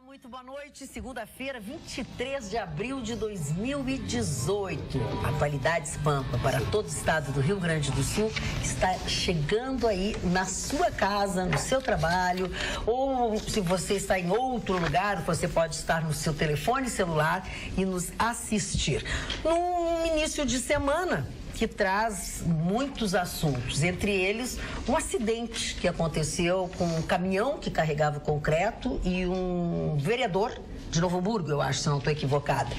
Muito boa noite, segunda-feira, 23 de abril de 2018. Atualidades Pampa para todo o estado do Rio Grande do Sul está chegando aí na sua casa, no seu trabalho, ou se você está em outro lugar, você pode estar no seu telefone celular e nos assistir. Num início de semana que traz muitos assuntos, entre eles um acidente que aconteceu com um caminhão que carregava concreto e um vereador de Novo Hamburgo, eu acho, se não estou equivocada.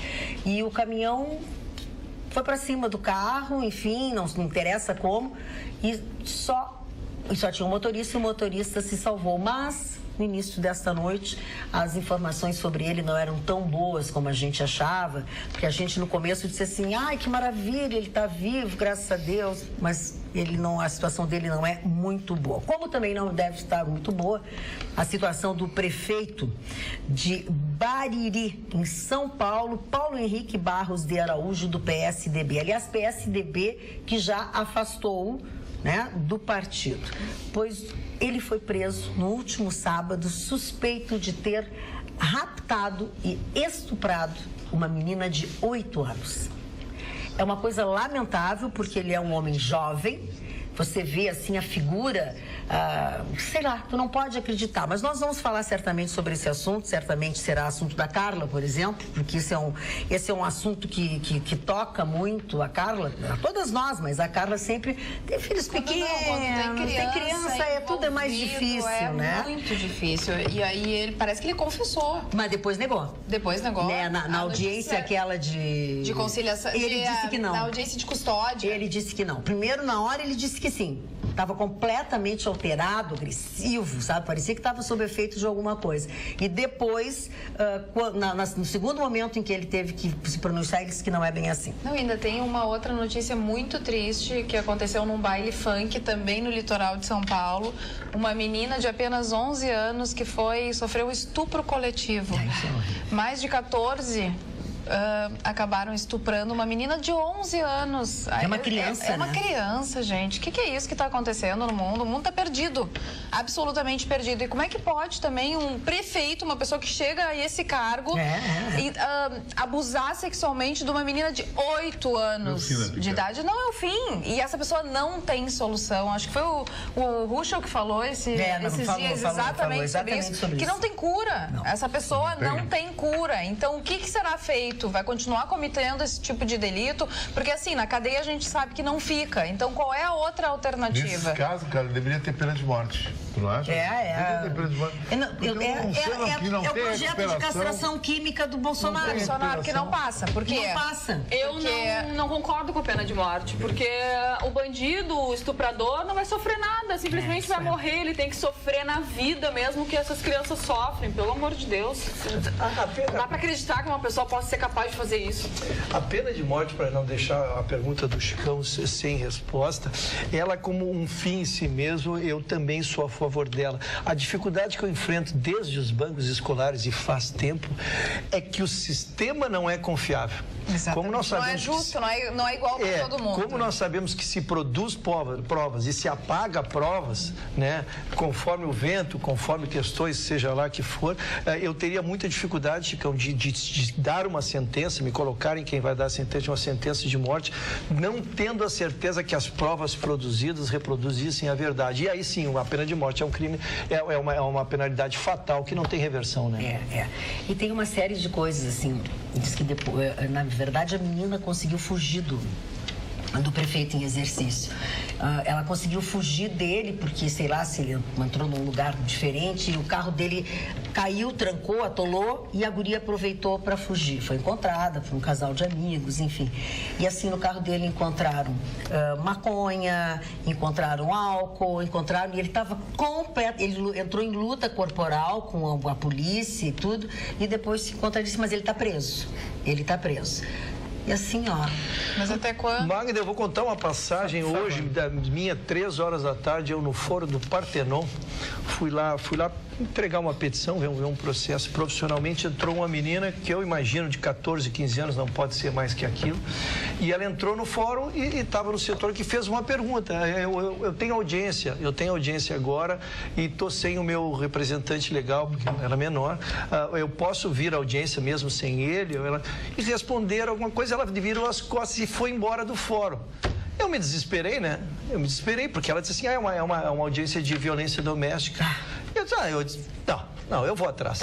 E o caminhão foi para cima do carro, enfim, não interessa como, e só tinha um motorista e o motorista se salvou, mas no início desta noite, as informações sobre ele não eram tão boas como a gente achava, porque a gente no começo disse assim, ai, que maravilha, ele está vivo, graças a Deus, mas a situação dele não é muito boa. Como também não deve estar muito boa a situação do prefeito de Bariri, em São Paulo, Paulo Henrique Barros de Araújo, do PSDB. Aliás, PSDB que já afastou, né, do partido, pois ele foi preso no último sábado, suspeito de ter raptado e estuprado uma menina de 8 anos. É uma coisa lamentável, porque ele é um homem jovem, você vê assim a figura, sei lá, tu não pode acreditar, mas nós vamos falar certamente sobre esse assunto, certamente será assunto da Carla, por exemplo, porque esse é um assunto que toca muito a Carla, a todas nós, mas a Carla sempre tem filhos pequenos, tem criança, tudo é mais difícil, né? É muito difícil, e aí parece que ele confessou. Mas depois negou. Depois negou. Né? Na audiência aquela de conciliação. Ele disse que não. Na audiência de custódia. Ele disse que não. Primeiro, na hora, ele disse que sim. Estava completamente alterado, agressivo, sabe? Parecia que estava sob efeito de alguma coisa. E depois, no segundo momento em que ele teve que se pronunciar, ele disse que não é bem assim. Não, ainda tem uma outra notícia muito triste que aconteceu num baile funk, também no litoral de São Paulo. Uma menina de apenas 11 anos que sofreu um estupro coletivo. Mais de 14... acabaram estuprando uma menina de 11 anos. É uma criança, É uma criança, gente. O que é isso que está acontecendo no mundo? O mundo está perdido. Absolutamente perdido. E como é que pode também um prefeito, uma pessoa que chega a esse cargo, abusar sexualmente de uma menina de 8 anos de idade? Não é o fim. E essa pessoa não tem solução. Acho que foi o Ruschel que falou esses dias exatamente sobre isso. Que não tem cura. Não. Essa pessoa não tem cura. Então, o que será feito? Vai continuar cometendo esse tipo de delito? Porque assim, na cadeia a gente sabe que não fica. Então, qual é a outra alternativa? Nesse caso, cara, deveria ter pena de morte. Tu não acha? Deveria ter pena de morte. É o projeto de castração química do Bolsonaro. Bolsonaro que não passa. Por quê? Não passa. Eu não concordo com a pena de morte, porque o bandido, o estuprador, não vai sofrer nada. Simplesmente vai morrer. Ele tem que sofrer na vida mesmo que essas crianças sofrem. Pelo amor de Deus. Não dá pra acreditar que uma pessoa possa ser capaz de fazer isso. A pena de morte, para não deixar a pergunta do Chicão sem resposta, ela como um fim em si mesmo, eu também sou a favor dela. A dificuldade que eu enfrento desde os bancos escolares e faz tempo é que o sistema não é confiável. Exatamente. Como nós sabemos não é justo, não é igual para todo mundo. Como nós sabemos que se produz provas e se apaga provas, né, conforme o vento, conforme questões, seja lá que for, eu teria muita dificuldade, Chicão, de dar uma sentença, me colocarem quem vai dar a sentença de uma sentença de morte, não tendo a certeza que as provas produzidas reproduzissem a verdade. E aí sim, a pena de morte é um crime, é uma penalidade fatal que não tem reversão, né? E tem uma série de coisas, assim, diz que depois, na verdade, a menina conseguiu fugir do prefeito em exercício. Ela conseguiu fugir dele porque, sei lá, se ele entrou num lugar diferente e o carro dele caiu, trancou, atolou e a guria aproveitou para fugir. Foi encontrada por um casal de amigos, enfim. E assim, no carro dele encontraram maconha, encontraram álcool, e ele estava completo, ele entrou em luta corporal com a polícia e tudo, e depois se encontra e disse, mas ele está preso. Ele está preso. E assim, ó. Mas até quando? Magda, eu vou contar uma passagem hoje, da minha, 3 horas da tarde, eu no Foro do Partenon, fui lá entregar uma petição, ver um processo. Profissionalmente entrou uma menina que eu imagino de 14, 15 anos, não pode ser mais que aquilo. E ela entrou no fórum e estava no setor que fez uma pergunta. Eu tenho audiência agora e estou sem o meu representante legal, porque ela é menor. Eu posso vir à audiência mesmo sem ele? E responderam alguma coisa, ela virou as costas e foi embora do fórum. Eu me desesperei, né? Porque ela disse assim, é uma audiência de violência doméstica. Eu disse, não, eu vou atrás.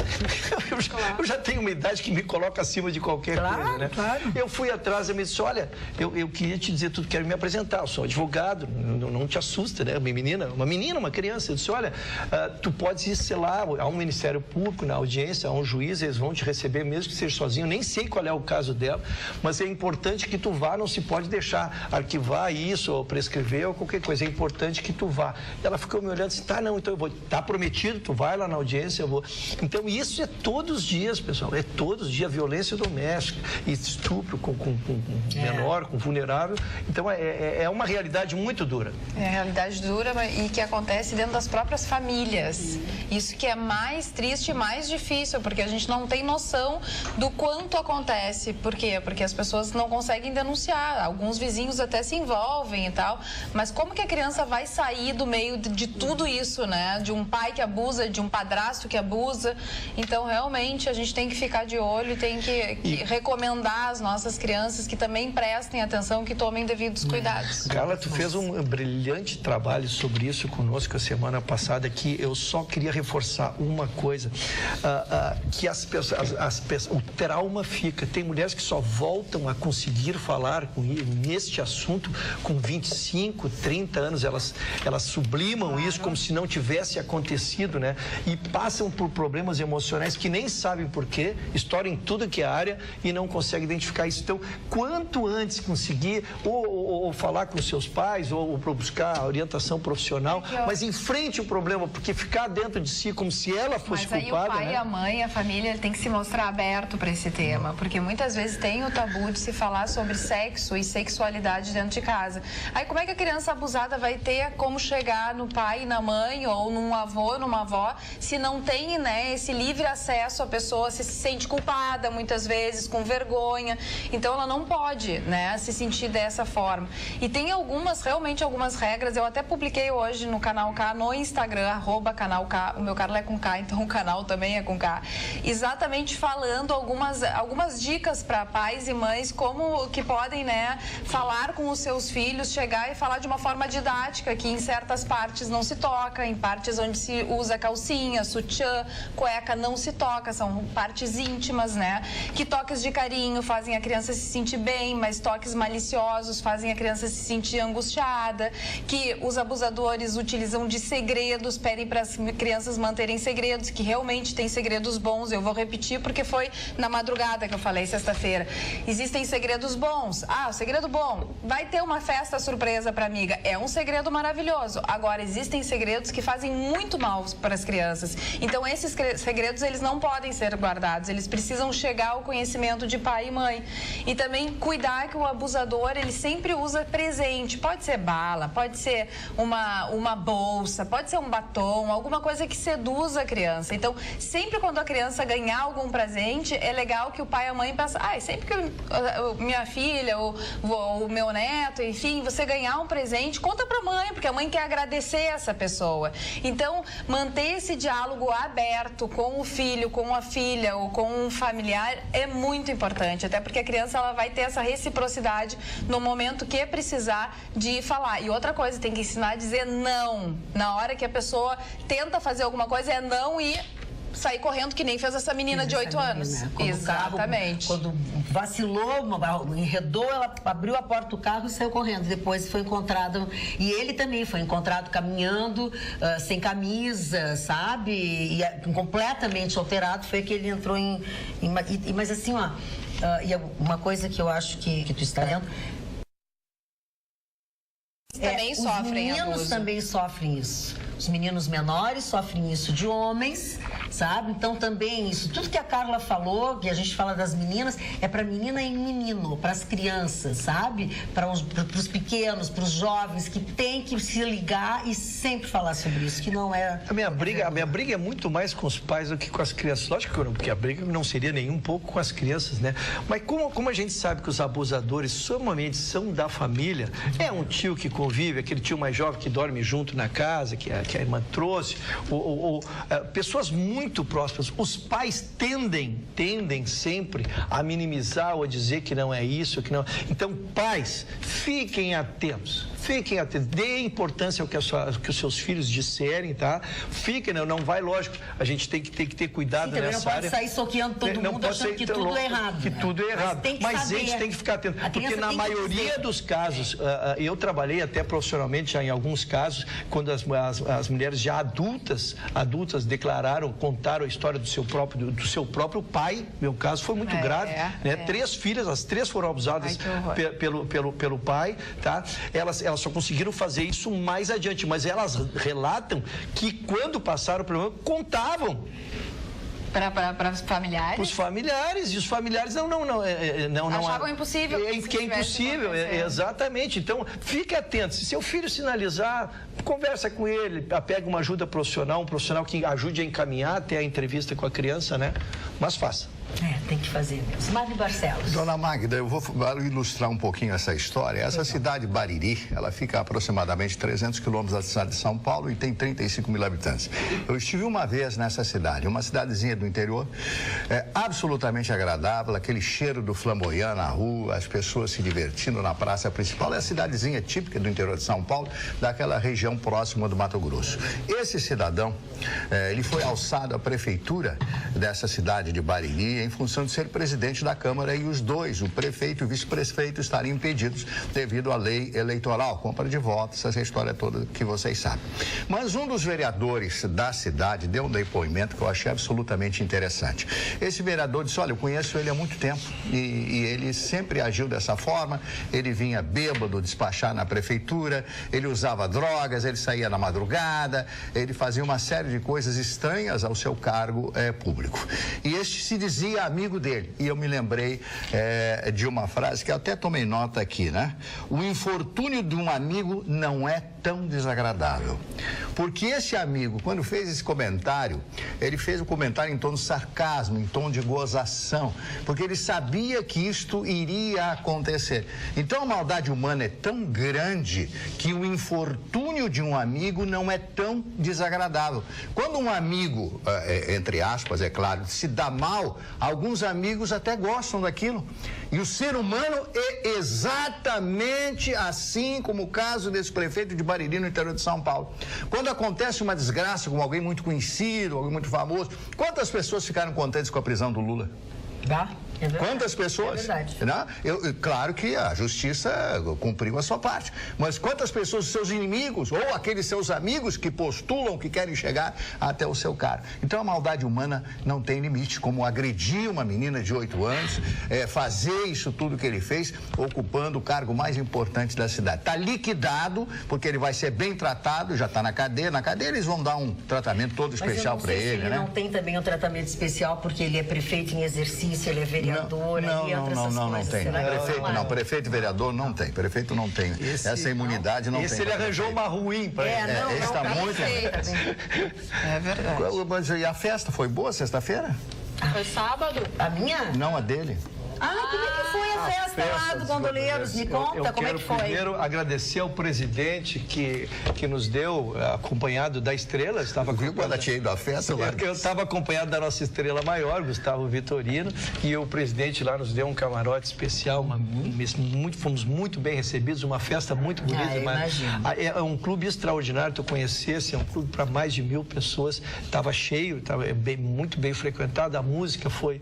Eu já tenho uma idade que me coloca acima de qualquer coisa, né? Claro. Eu fui atrás, ela me disse, olha, eu queria te dizer tudo, quero me apresentar, eu sou advogado, não te assusta, né? Uma criança. Eu disse, olha, tu podes ir, sei lá, há um Ministério Público na audiência, há um juiz, eles vão te receber mesmo que seja sozinho, nem sei qual é o caso dela, mas é importante que tu vá, não se pode deixar arquivar isso, ou prescrever, ou qualquer coisa, é importante que tu vá. Ela ficou me olhando e disse, então eu vou, tá prometido, tu vai lá na audiência, eu vou. Então, isso é todos os dias, pessoal, é todos os dias, violência doméstica, estupro com menor, com vulnerável. Então, é uma realidade muito dura. É realidade dura e que acontece dentro das próprias famílias. Isso que é mais triste e mais difícil, porque a gente não tem noção do quanto acontece. Por quê? Porque as pessoas não conseguem denunciar, alguns vizinhos até se envolvem e tal, mas como que a criança vai sair do meio de tudo isso, né? De um pai que abusa, de um padrasto que abusa. Então, realmente, a gente tem que ficar de olho e tem que recomendar às nossas crianças que também prestem atenção, que tomem devidos cuidados. Carla, tu fez um brilhante trabalho sobre isso conosco a semana passada, que eu só queria reforçar uma coisa, que as pessoas, o trauma fica. Tem mulheres que só voltam a conseguir falar neste assunto com 25, 30 anos, elas sublimam isso como se não tivesse acontecido, né? E passam por problemas emocionais que nem sabem por quê, estouram em tudo que é área e não conseguem identificar isso. Então, quanto antes conseguir ou falar com seus pais ou buscar orientação profissional, mas enfrente o problema, porque ficar dentro de si como se ela fosse culpada... Mas aí o pai, né? A mãe, a família tem que se mostrar aberto para esse tema, porque muitas vezes tem o tabu de se falar sobre sexo e sexualidade dentro de casa. Aí como é que a criança abusada vai ter como chegar no pai e na mãe ou num avô, numa avó, se não tem, né, esse livre acesso, a pessoa se sente culpada muitas vezes, com vergonha, então ela não pode, né, se sentir dessa forma. E tem realmente algumas regras, eu até publiquei hoje no Canal K, no Instagram, @Canal K, o meu Carla é com K, então o canal também é com K, exatamente falando algumas dicas para pais e mães, como que podem, né, falar com os seus filhos, chegar e falar de uma forma didática, que em certas partes não se toca, em partes onde se usa calcinha, sutiã, cueca não se toca, são partes íntimas, né? Que toques de carinho fazem a criança se sentir bem, mas toques maliciosos fazem a criança se sentir angustiada, que os abusadores utilizam de segredos, pedem para as crianças manterem segredos, que realmente tem segredos bons, eu vou repetir porque foi na madrugada que eu falei, sexta-feira. Existem segredos bons. O segredo bom, vai ter uma festa surpresa para amiga, é um segredo maravilhoso. Agora, existem segredos que fazem muito mal para as crianças. Então, esses segredos, eles não podem ser guardados, eles precisam chegar ao conhecimento de pai e mãe. E também cuidar que o abusador, ele sempre usa presente, pode ser bala, pode ser uma bolsa, pode ser um batom, alguma coisa que seduza a criança. Então, sempre quando a criança ganhar algum presente, é legal que o pai e a mãe pensem, sempre que minha filha, o meu neto, enfim, você ganhar um presente, conta pra mãe, porque a mãe quer agradecer essa pessoa. Então, manter esse diálogo aberto com o filho, com a filha ou com um familiar é muito importante, até porque a criança ela vai ter essa reciprocidade no momento que precisar de falar. E outra coisa, tem que ensinar a dizer não. Na hora que a pessoa tenta fazer alguma coisa, é não e sair correndo, que nem fez essa menina de 8 anos. Exatamente. Quando vacilou, enredou, ela abriu a porta do carro e saiu correndo. Depois foi encontrado, e ele também foi encontrado caminhando, sem camisa, sabe? E completamente alterado, foi que ele entrou mas assim, e uma coisa que eu acho que tu está vendo... Também sofrem abuso. Os meninos também sofrem isso. Os meninos menores sofrem isso de homens, sabe? Então também isso, tudo que a Carla falou, que a gente fala das meninas, é para menina e menino, para as crianças, sabe? Para os pequenos, para os jovens, que tem que se ligar e sempre falar sobre isso, que não é... A minha briga é muito mais com os pais do que com as crianças. Lógico que porque a briga não seria nem um pouco com as crianças, né? Mas como a gente sabe que os abusadores somente são da família, é um tio que convive, aquele tio mais jovem que dorme junto na casa, que a irmã trouxe, ou pessoas muito próximas. Os pais tendem sempre a minimizar ou a dizer que não é isso, que não... Então, pais, fiquem atentos, dê importância ao que os seus filhos disserem, tá? Fiquem, não vai, lógico, a gente tem que ter cuidado nessa área. Não pode sair soqueando todo mundo achando que tudo é errado. Que tudo é errado. Mas a gente tem que ficar atento, porque na maioria dos casos, eu trabalhei até profissionalmente já em alguns casos, quando as mulheres já adultas contaram a história do seu próprio pai. Meu caso foi muito grave, né? 3 filhas, as 3 foram abusadas pelo pai, tá? Elas só conseguiram fazer isso mais adiante, mas elas relatam que quando passaram o problema, contavam. Para os familiares? Para os familiares, e os familiares não achavam impossível. Que é impossível, exatamente. Então, fique atento. Se seu filho sinalizar, conversa com ele, pega uma ajuda profissional, um profissional que ajude a encaminhar até a entrevista com a criança, né? Mas faça. Tem que fazer mesmo. Magno Barcelos. Dona Magda, eu vou ilustrar um pouquinho essa história. Essa cidade, Bariri, ela fica a aproximadamente 300 quilômetros da cidade de São Paulo e tem 35 mil habitantes. Eu estive uma vez nessa cidade, uma cidadezinha do interior, absolutamente agradável, aquele cheiro do flamboyant na rua, as pessoas se divertindo na praça principal. É a cidadezinha típica do interior de São Paulo, daquela região próxima do Mato Grosso. Esse cidadão, ele foi alçado à prefeitura dessa cidade de Bariri em função de ser presidente da Câmara, e os dois, o prefeito e o vice-prefeito, estariam impedidos devido à lei eleitoral, compra de votos, essa história toda que vocês sabem. Mas um dos vereadores da cidade deu um depoimento que eu achei absolutamente interessante. Esse vereador disse: olha, eu conheço ele há muito tempo e ele sempre agiu dessa forma, ele vinha bêbado despachar na prefeitura, ele usava drogas, ele saía na madrugada, ele fazia uma série de coisas estranhas ao seu cargo público. E este se dizia amigo dele. E eu me lembrei de uma frase que eu até tomei nota aqui, né? O infortúnio de um amigo não é tão desagradável. Porque esse amigo, quando fez esse comentário, ele fez o comentário em tom de sarcasmo, em tom de gozação, porque ele sabia que isto iria acontecer. Então a maldade humana é tão grande que o infortúnio de um amigo não é tão desagradável. Quando um amigo, entre aspas, é claro, se dá mal, alguns amigos até gostam daquilo. E o ser humano é exatamente assim como o caso desse prefeito de Bariri, no interior de São Paulo. Quando acontece uma desgraça com alguém muito conhecido, alguém muito famoso, quantas pessoas ficaram contentes com a prisão do Lula? É verdade. Quantas pessoas? É verdade. Né? Claro que a justiça cumpriu a sua parte, mas quantas pessoas, seus inimigos ou aqueles seus amigos que postulam que querem chegar até o seu cargo? Então a maldade humana não tem limite, como agredir uma menina de 8 anos, fazer isso tudo que ele fez, ocupando o cargo mais importante da cidade. Está liquidado, porque ele vai ser bem tratado, já está na cadeia. Na cadeia eles vão dar um tratamento todo especial para ele, né? Ele não tem também um tratamento especial porque ele é prefeito em exercício, ele é vereador. Prefeito e vereador não tem. Prefeito não tem. Essa imunidade não tem. Esse ele arranjou uma ruim para ele. Esse está muito. É verdade. Mas e a festa foi boa sexta-feira? Foi sábado? A minha? Não, a dele. Como é que foi a festa lá do Gondoleiros? Me conta, como é que foi? Eu quero primeiro agradecer ao presidente que nos deu, acompanhado da estrela. Viu quando tinha ido à festa? Eu estava acompanhado da nossa estrela maior, Gustavo Vitorino, e o presidente lá nos deu um camarote especial, fomos muito bem recebidos, uma festa muito bonita. É um clube extraordinário, tu conhecesse, é um clube para mais de 1000 pessoas, estava cheio, estava muito bem frequentado, a música foi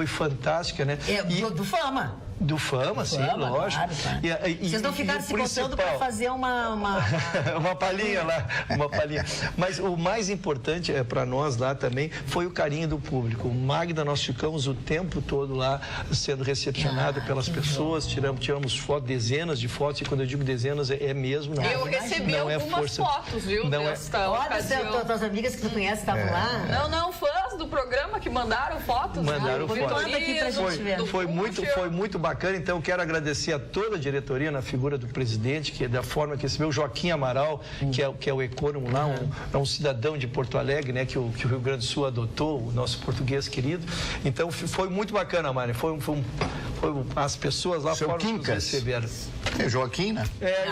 fantástica, né? né? Do Fama. Do Fama, sim, lógico. Claro, tá. Vocês não ficaram se contando para fazer uma palhinha lá, uma palhinha. Mas o mais importante para nós lá também foi o carinho do público. O Magda, nós ficamos o tempo todo lá sendo recepcionado pelas pessoas, tiramos fotos, dezenas de fotos, e quando eu digo dezenas é mesmo. Não, eu recebi algumas fotos, viu? Olha, tuas amigas que tu conhece estavam lá? Não, fãs do programa que mandaram fotos. Mandaram fotos. Aqui pra gente ver. Foi muito bacana. Então, eu quero agradecer a toda a diretoria, na figura do presidente, que é da forma que recebeu, o Joaquim Amaral, que é o econômico lá, é um cidadão de Porto Alegre, né, que o Rio Grande do Sul adotou, o nosso português querido. Então, foi muito bacana, Mari. Foi as pessoas lá fora que nos receberam. É Joaquim, né?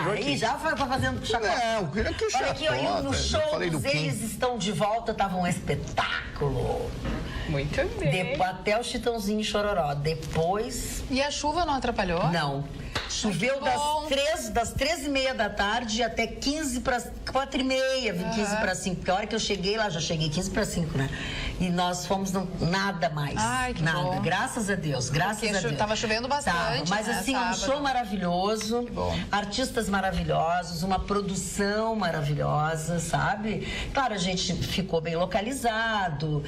Joaquim. Aí já tá fazendo chacota. Não, eu queria que olha aqui, ó, no show eles estão de volta, tava um espetáculo. Muito bem. Até o Chitãozinho e Chororó. Depois... E a chuva não atrapalhou? Não. Choveu das 13h30 da tarde até 15 para 4h30, 15 para 5. Porque a hora que eu cheguei lá, já cheguei 15 para 5, né? E nós fomos nada mais. Ai, que nada. Bom. Graças a Deus, graças a Deus. Tava chovendo bastante. Mas né, assim, sábado. Um show maravilhoso, artistas maravilhosos, uma produção maravilhosa, sabe? Claro, a gente ficou bem localizado,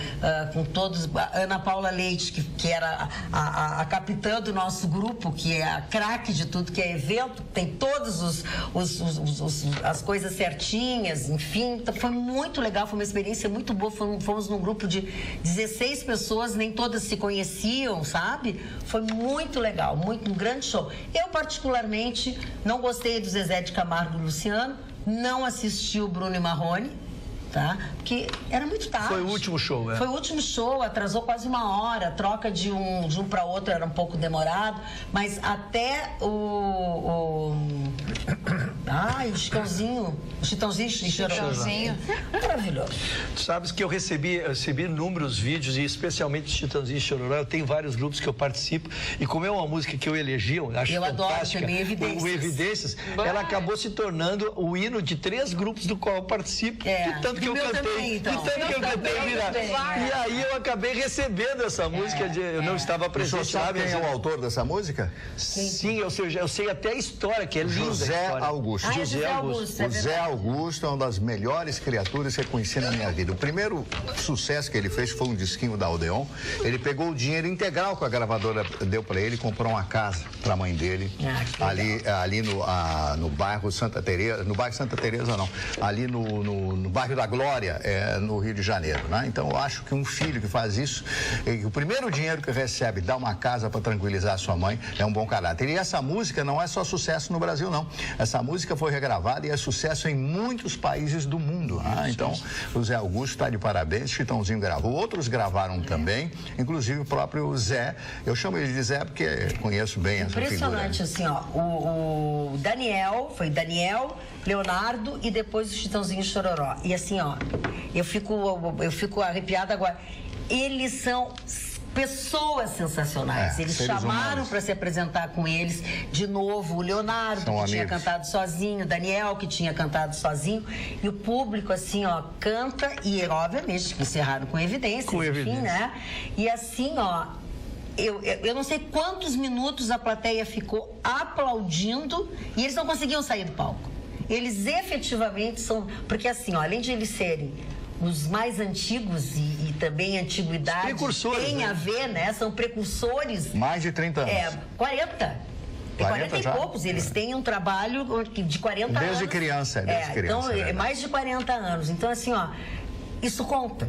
com todos. A Ana Paula Leite, que era a capitã do nosso grupo, que é a craque de tudo que é evento, tem todas as coisas certinhas, enfim. Então, foi muito legal, foi uma experiência muito boa. Fomos num grupo de 16 pessoas, nem todas se conheciam, sabe? Foi muito legal, um grande show. Eu, particularmente, não gostei do Zezé de Camargo e do Luciano, não assisti o Bruno e Marrone, tá? Porque era muito tarde. Foi o último show, Foi o último show, atrasou quase 1 hora, a troca de um para outro era um pouco demorado, mas até o Chitãozinho e Chororó. Maravilhoso. Tu sabes que eu recebi inúmeros vídeos, e especialmente Chitãozinho e Chororó. Eu tenho vários grupos que eu participo, e como é uma música que eu elegi, eu acho eu fantástica. Adoro também, Evidências. O Evidências, ela acabou se tornando o hino de 3 grupos do qual eu participo. Tanto que eu cantei, E aí eu acabei recebendo essa música, eu não estava presente. O senhor sabe quem é o autor dessa música? Sim, eu sei até a história, que é linda. José Augusto. José Augusto. O Zé Augusto é uma das melhores criaturas que eu conheci na minha vida. O primeiro sucesso que ele fez foi um disquinho da Odeon. Ele pegou o dinheiro integral que a gravadora deu para ele e comprou uma casa para a mãe dele. Ali no bairro Santa Teresa, no bairro Santa Teresa não, ali no bairro da Glória, no Rio de Janeiro, né? Então eu acho que um filho que faz isso, o primeiro dinheiro que recebe, dá uma casa para tranquilizar a sua mãe, é um bom caráter. E essa música não é só sucesso no Brasil, não. Essa música foi regravada e é sucesso em muitos países do mundo. Então, o Zé Augusto está de parabéns, Chitãozinho gravou, outros gravaram também, inclusive o próprio Zé. Eu chamo ele de Zé porque conheço bem essa figura. Impressionante, assim, ó. O Daniel, foi Daniel, Leonardo e depois o Chitãozinho e Chororó. E assim, ó, eu fico arrepiada agora. Eles são pessoas sensacionais. Eles chamaram para se apresentar com eles de novo. O Leonardo, que tinha cantado sozinho, o Daniel, que tinha cantado sozinho. E o público, assim, ó, canta e, obviamente, encerraram com Evidências, enfim, né? E assim, ó, eu não sei quantos minutos a plateia ficou aplaudindo e eles não conseguiam sair do palco. Eles efetivamente são... Porque, assim, ó, além de eles serem os mais antigos e também a antiguidade tem a ver, né? São precursores. Mais de 30 anos. 40. 40 e poucos. Eles têm um trabalho de 40 anos. Desde criança. Então, é mais de 40 anos. Então, assim, ó, isso conta.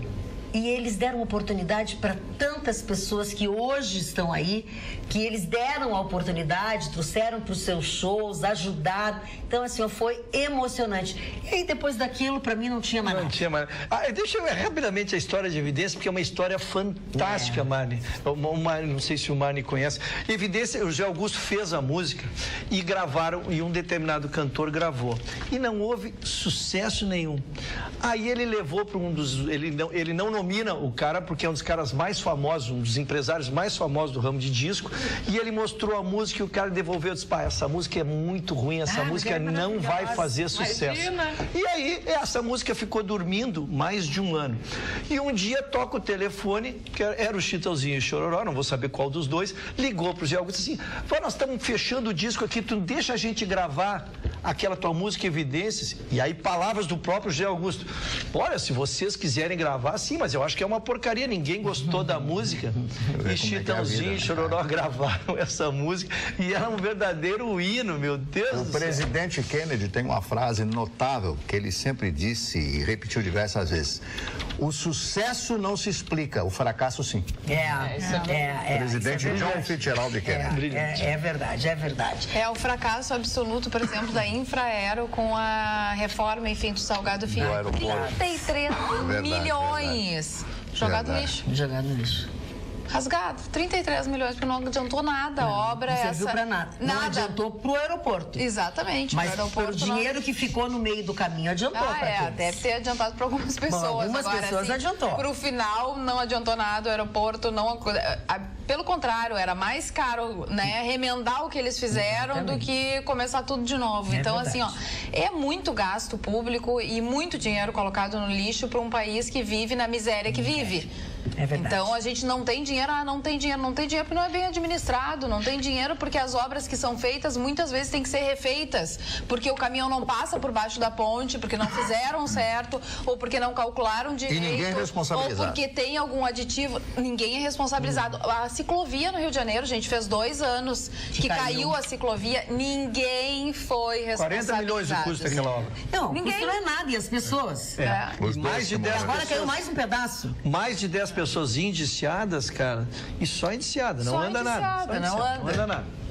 E eles deram oportunidade para tantas pessoas que hoje estão aí, que eles deram a oportunidade, trouxeram para os seus shows, ajudaram. Então, assim, foi emocionante. E aí, depois daquilo, para mim, não tinha mais nada. Não tinha mais nada. Deixa eu ver rapidamente a história de Evidência, porque é uma história fantástica, Marne. Não sei se o Marne conhece. Evidência, o José Augusto fez a música e gravaram, e um determinado cantor gravou. E não houve sucesso nenhum. Aí ele levou para um dos... Ele não nomina o cara porque é um dos caras mais famosos, um dos empresários mais famosos do ramo de disco, e ele mostrou a música e o cara devolveu e disse, pá, essa música é muito ruim, essa música não vai fazer sucesso. Imagina. E aí, essa música ficou dormindo mais de um ano. E um dia toca o telefone, que era o Chitãozinho e o Chororó, não vou saber qual dos dois, ligou pro Zé Augusto e disse assim, nós estamos fechando o disco aqui, tu deixa a gente gravar aquela tua música Evidências. E aí, palavras do próprio Zé Augusto. Olha, se vocês quiserem gravar, sim, mas eu acho que é uma porcaria, ninguém gostou da música. E Chitãozinho e Chororó gravaram essa música e era um verdadeiro hino, meu Deus do céu. O presidente Kennedy tem uma frase notável que ele sempre disse e repetiu diversas vezes. O sucesso não se explica, o fracasso sim. Presidente John Fitzgerald Kennedy. É verdade, é verdade. É o fracasso absoluto, por exemplo, da Infraero com a reforma, enfim, do Salgado Filho. 33 milhões. Jogado no lixo. Jogado no lixo. Rasgado, 33 milhões, porque não adiantou nada. A obra não essa... serviu pra nada. Não adiantou pro aeroporto. Exatamente. Mas o dinheiro que ficou no meio do caminho adiantou pra deve ter adiantado para algumas pessoas. Bom, algumas pessoas adiantou. Pro final, não adiantou nada, o aeroporto não... Pelo contrário, era mais caro, né, remendar o que eles fizeram do que começar tudo de novo. Então, assim, é muito gasto público e muito dinheiro colocado no lixo para um país que vive na miséria que vive. É verdade. Então, a gente não tem dinheiro, não tem dinheiro porque não é bem administrado, não tem dinheiro porque as obras que são feitas muitas vezes têm que ser refeitas, porque o caminhão não passa por baixo da ponte, porque não fizeram certo, ou porque não calcularam direito. E ninguém é responsabilizado. Ou porque tem algum aditivo, ninguém é responsabilizado. A ciclovia no Rio de Janeiro, gente, fez 2 anos que caiu a ciclovia, ninguém foi responsabilizado. 40 milhões de custo daquela obra. Não, ninguém não é nada, e as pessoas? Mais de 10 agora caiu mais um pedaço. Mais de 10 pessoas indiciadas, cara, e só indiciada, não anda nada. Não anda nada.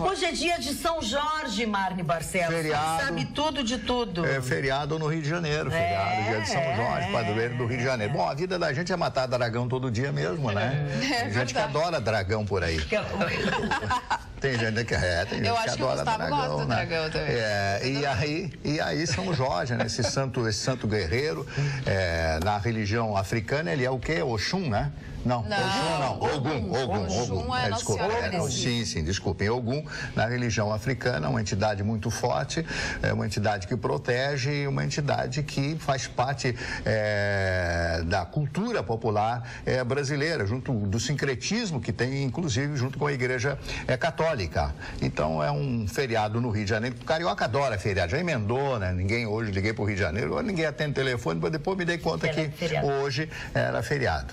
Hoje é dia de São Jorge, Marne Barcelos. Feriado. Sabe tudo de tudo. É feriado no Rio de Janeiro, dia de São Jorge, padroeiro do Rio de Janeiro. Bom, a vida da gente é matar dragão todo dia mesmo, né? Tem gente que adora dragão por aí. Tem gente que eu acho que o Gustavo gosta do dragão também. E aí São Jorge, né? esse santo guerreiro, na religião africana, ele é o quê? Oxum, né? Não, Ogum. É Nossa Senhora. Sim, desculpem. Ogum, na religião africana, uma entidade muito forte, uma entidade que protege, uma entidade que faz parte da cultura popular brasileira, junto do sincretismo que tem, inclusive, junto com a Igreja Católica. Então, é um feriado no Rio de Janeiro. O carioca adora feriado, já emendou, né? Hoje liguei para o Rio de Janeiro, ninguém atende telefone, mas depois me dei conta que hoje era feriado.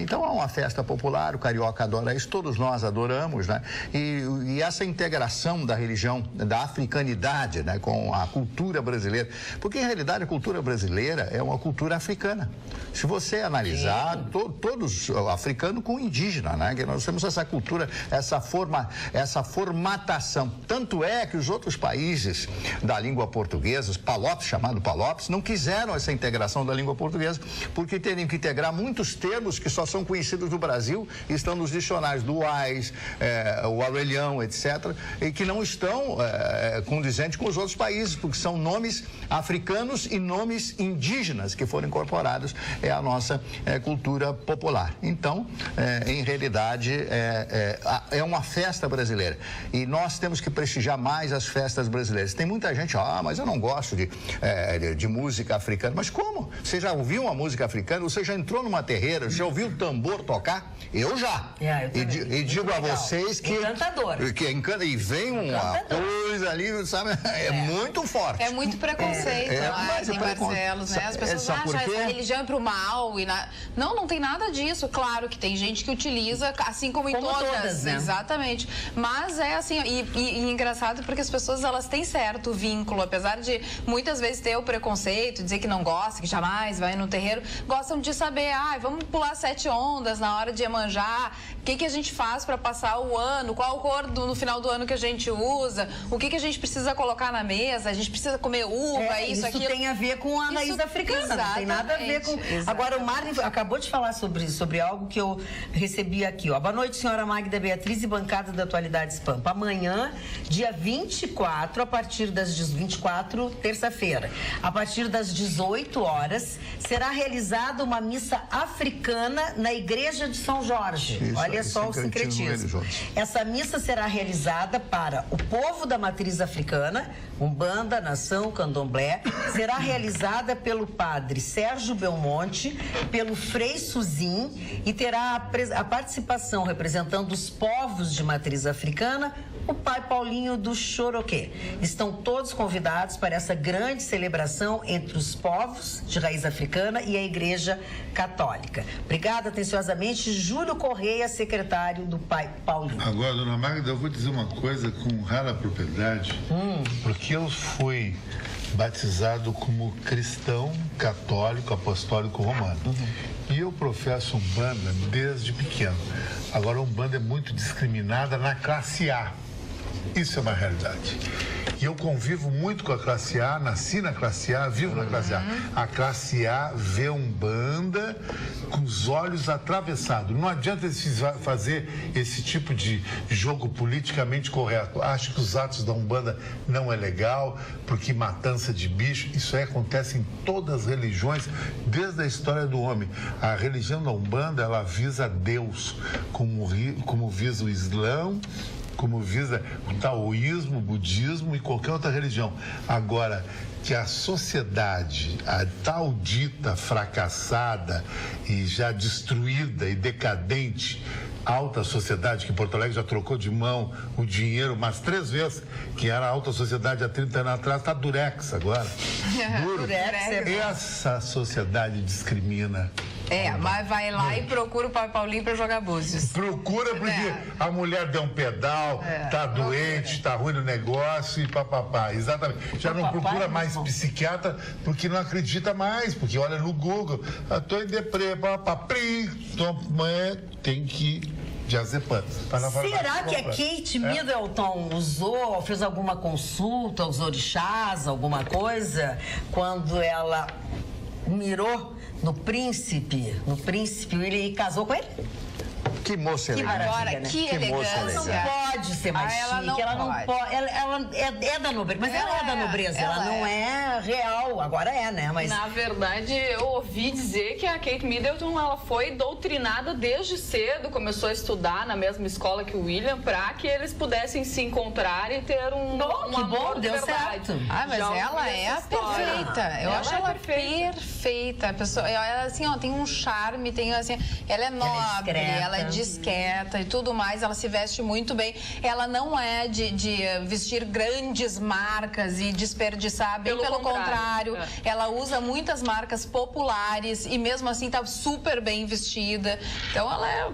Então, é uma festa popular, o carioca adora isso, todos nós adoramos, né? E essa integração da religião, da africanidade, né, com a cultura brasileira, porque em realidade a cultura brasileira é uma cultura africana. Se você analisar, todos africanos com indígena, né? Que nós temos essa cultura, essa formatação. Tanto é que os outros países da língua portuguesa, chamado Palopes, não quiseram essa integração da língua portuguesa, porque teriam que integrar muitos termos que só são conhecidos do Brasil e estão nos dicionários do UAS, o Aurelião, etc., e que não estão condizentes com os outros países, porque são nomes africanos e nomes indígenas que foram incorporados à nossa cultura popular. Então, em realidade, é uma festa brasileira e nós temos que prestigiar mais as festas brasileiras. Tem muita gente, mas eu não gosto de música africana. Mas como? Você já ouviu uma música africana? Você já entrou numa terreira? Já ouviu o tambor tocar? Eu já. E digo a vocês que... Encantador. E vem uma coisa ali, sabe? Muito forte. É muito preconceito lá em Barcelos, né? As pessoas acham que essa religião é pro mal. Não tem nada disso. Claro que tem gente que utiliza, assim como em todas. Né? Exatamente. Mas é assim, e engraçado porque as pessoas, elas têm certo vínculo, apesar de muitas vezes ter o preconceito, dizer que não gosta, que jamais vai no terreiro, gostam de saber, vamos pular 7 ondas na hora de Iemanjá, o que a gente faz para passar o ano, qual cor no final do ano que a gente usa, o que a gente precisa colocar na mesa, a gente precisa comer uva, isso, aquilo. Isso tem a ver com a raiz africana, não tem nada a ver com... Agora, o Marlon acabou de falar sobre algo que eu recebi aqui, ó. Boa noite, senhora Magda Beatriz e bancada da Atualidades Pampa. Amanhã, dia 24, a partir das 24, terça-feira, a partir das 18 horas, será realizada uma missa africana na Igreja de São Jorge. Isso, olha só o sincretismo. Essa missa será realizada para o povo da matriz africana, Umbanda, Nação, Candomblé, será realizada pelo padre Sérgio Belmonte, pelo Frei Suzin e terá a participação representando os povos de matriz africana, o pai Paulinho do Choroquê. Estão todos convidados para essa grande celebração entre os povos de raiz africana e a Igreja Católica. Obrigada atenciosamente, Júlio Correia, secretário do pai Paulinho. Agora, dona Magda, eu vou dizer uma coisa com rara propriedade, porque eu fui batizado como cristão, católico, apostólico romano. E eu professo Umbanda desde pequeno. Agora, a Umbanda é muito discriminada na classe A. Isso é uma realidade. E eu convivo muito com a classe A, nasci na classe A, vivo na classe A. A classe A vê Umbanda com os olhos atravessados. Não adianta eles fazer esse tipo de jogo politicamente correto. Acho que os atos da Umbanda não é legal, porque matança de bicho, isso aí acontece em todas as religiões, desde a história do homem. A religião da Umbanda, ela visa Deus, como visa o Islã, como visa o taoísmo, o budismo e qualquer outra religião. Agora, que a sociedade, a tal dita fracassada e já destruída e decadente, alta sociedade, que Porto Alegre já trocou de mão o dinheiro umas 3 vezes, que era a alta sociedade há 30 anos atrás, está durex agora. Duro. Essa sociedade discrimina. Mas vai lá e procura o pai Paulinho para jogar búzios. Procura porque a mulher deu um pedal, tá doente, tá ruim no negócio e papapá. Exatamente. Já não procura mais psiquiatra porque não acredita mais, porque olha no Google, tô em deprê, papapá, tem que diazepam. Será que a Kate Middleton fez alguma consulta aos orixás, alguma coisa, quando ela mirou no príncipe William e casou com ele? Que moça elegante. Agora, que elegância. Ela não pode ser mais chique. Ela não pode. Ela é da nobreza. Mas ela é da nobreza. Ela não é real. Agora é, né? Mas... Na verdade, eu ouvi dizer que a Kate Middleton, ela foi doutrinada desde cedo, começou a estudar na mesma escola que o William, para que eles pudessem se encontrar e ter um que bom, deu certo. Mas ela é perfeita. Eu acho ela perfeita. A pessoa, ela assim, tem um charme, tem assim, ela é nobre, ela é discreta e tudo mais, ela se veste muito bem. Ela não é de vestir grandes marcas e desperdiçar, bem pelo contrário. Ela usa muitas marcas populares e mesmo assim tá super bem vestida. Então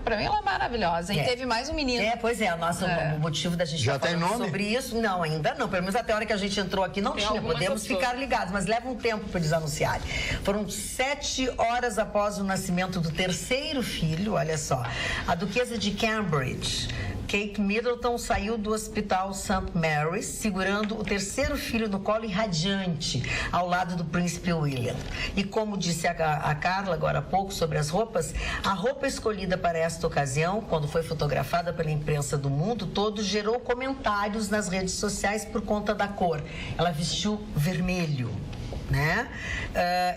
pra mim ela é maravilhosa. E teve mais um menino. Pois é, o motivo da gente já tem nome sobre isso, não, ainda não. Pelo menos até a hora que a gente entrou aqui não tinha. Podemos ficar ligados, mas leva um tempo para eles anunciarem. Foram 7 horas após o nascimento do 3º filho, olha só. A duquesa de Cambridge, Kate Middleton, saiu do hospital St. Mary's segurando o 3º filho no colo e radiante ao lado do príncipe William. E como disse a Carla agora há pouco sobre as roupas, a roupa escolhida para esta ocasião, quando foi fotografada pela imprensa do mundo todo, gerou comentários nas redes sociais por conta da cor. Ela vestiu vermelho, né?